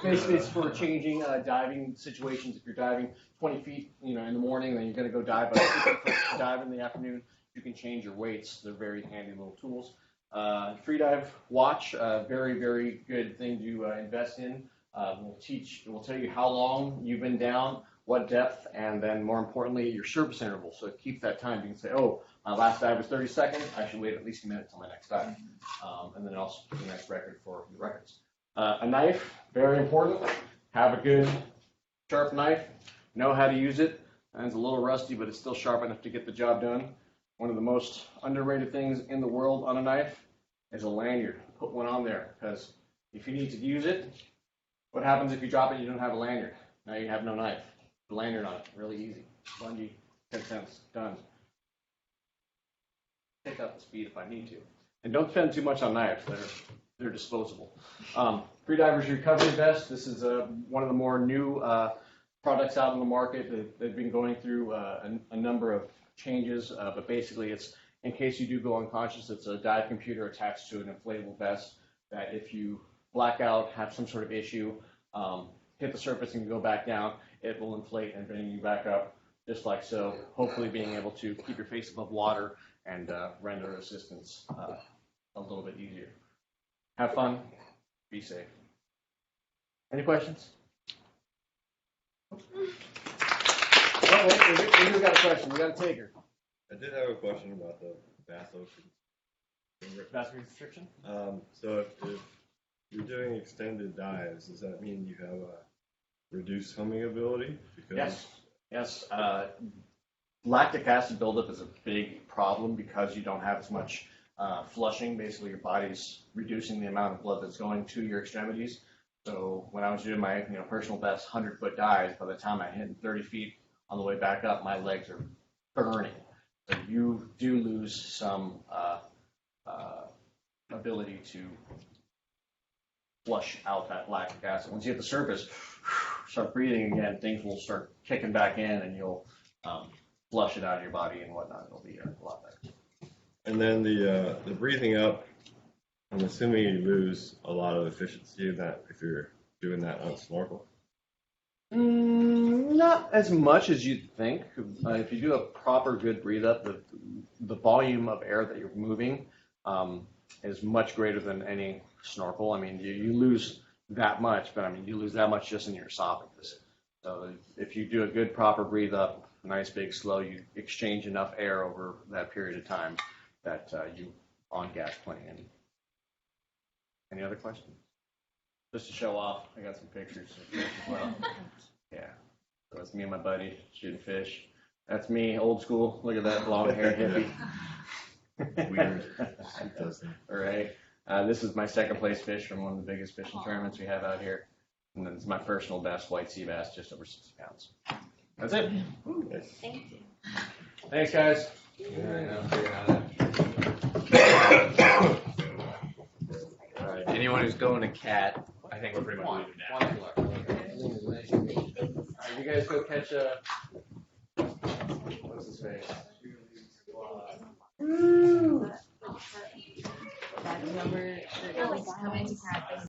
Basically, it's for changing diving situations. If you're diving 20 feet, in the morning, then you're going to go dive. But if you dive in the afternoon, you can change your weights. They're very handy little tools. Freedive watch, very, very good thing to invest in. We'll tell you how long you've been down, what depth, and then more importantly, your surface interval. So it keeps that time. You can say, oh, my last dive was 30 seconds. I should wait at least a minute till my next dive. And then also the next record for the records. A knife, very important. Have a good sharp knife. Know how to use it. And it's a little rusty, but it's still sharp enough to get the job done. One of the most underrated things in the world on a knife is a lanyard. Put one on there, because if you need to use it, what happens if you drop it and you don't have a lanyard? Now you have no knife. The lanyard on it, really easy. Bungee, 10 cents, done. Pick up the speed if I need to. And don't spend too much on knives. They're disposable. Freediver's recovery vest. This is one of the more new products out in the market. They've been going through a number of changes, but basically it's in case you do go unconscious, it's a dive computer attached to an inflatable vest that if you black out, have some sort of issue, hit the surface and go back down, it will inflate and bring you back up just like so, hopefully being able to keep your face above water and render assistance a little bit easier. Have fun, be safe. Any questions? Oh, wait, we got a question. We got a taker. I did have a question about the Bass restriction? So if you're doing extended dives, does that mean you have a reduced swimming ability? Yes. Lactic acid buildup is a big problem because you don't have as much flushing. Basically, your body's reducing the amount of blood that's going to your extremities. So when I was doing my personal best 100-foot dives, by the time I hit 30 feet on the way back up, my legs are burning. So you do lose some ability to flush out that lactic acid. Once you hit the surface, start breathing again, things will start kicking back in, and you'll flush it out of your body and whatnot. It'll be a lot better. And then the breathing up, I'm assuming you lose a lot of efficiency in that if you're doing that on a snorkel. Not as much as you'd think. If you do a proper good breathe up, the volume of air that you're moving is much greater than any snorkel. I mean, you lose that much, but I mean, you lose that much just in your esophagus. So if you do a good proper breathe up, nice big slow, you exchange enough air over that period of time that you on gas plenty. Any other questions? Just to show off, I got some pictures of fish as well. Yeah, so it's me and my buddy shooting fish. That's me, old school. Look at that long hair hippie. Weird. It doesn't. All right. This is my second place fish from one of the biggest fishing tournaments we have out here. And then it's my personal best white sea bass, just over 60 pounds. That's it. Thank you. Thanks, guys. Anyone who's going to cat, I think we're pretty much leaving now. All right, you guys go catch what's his face? Remember, coming to cat.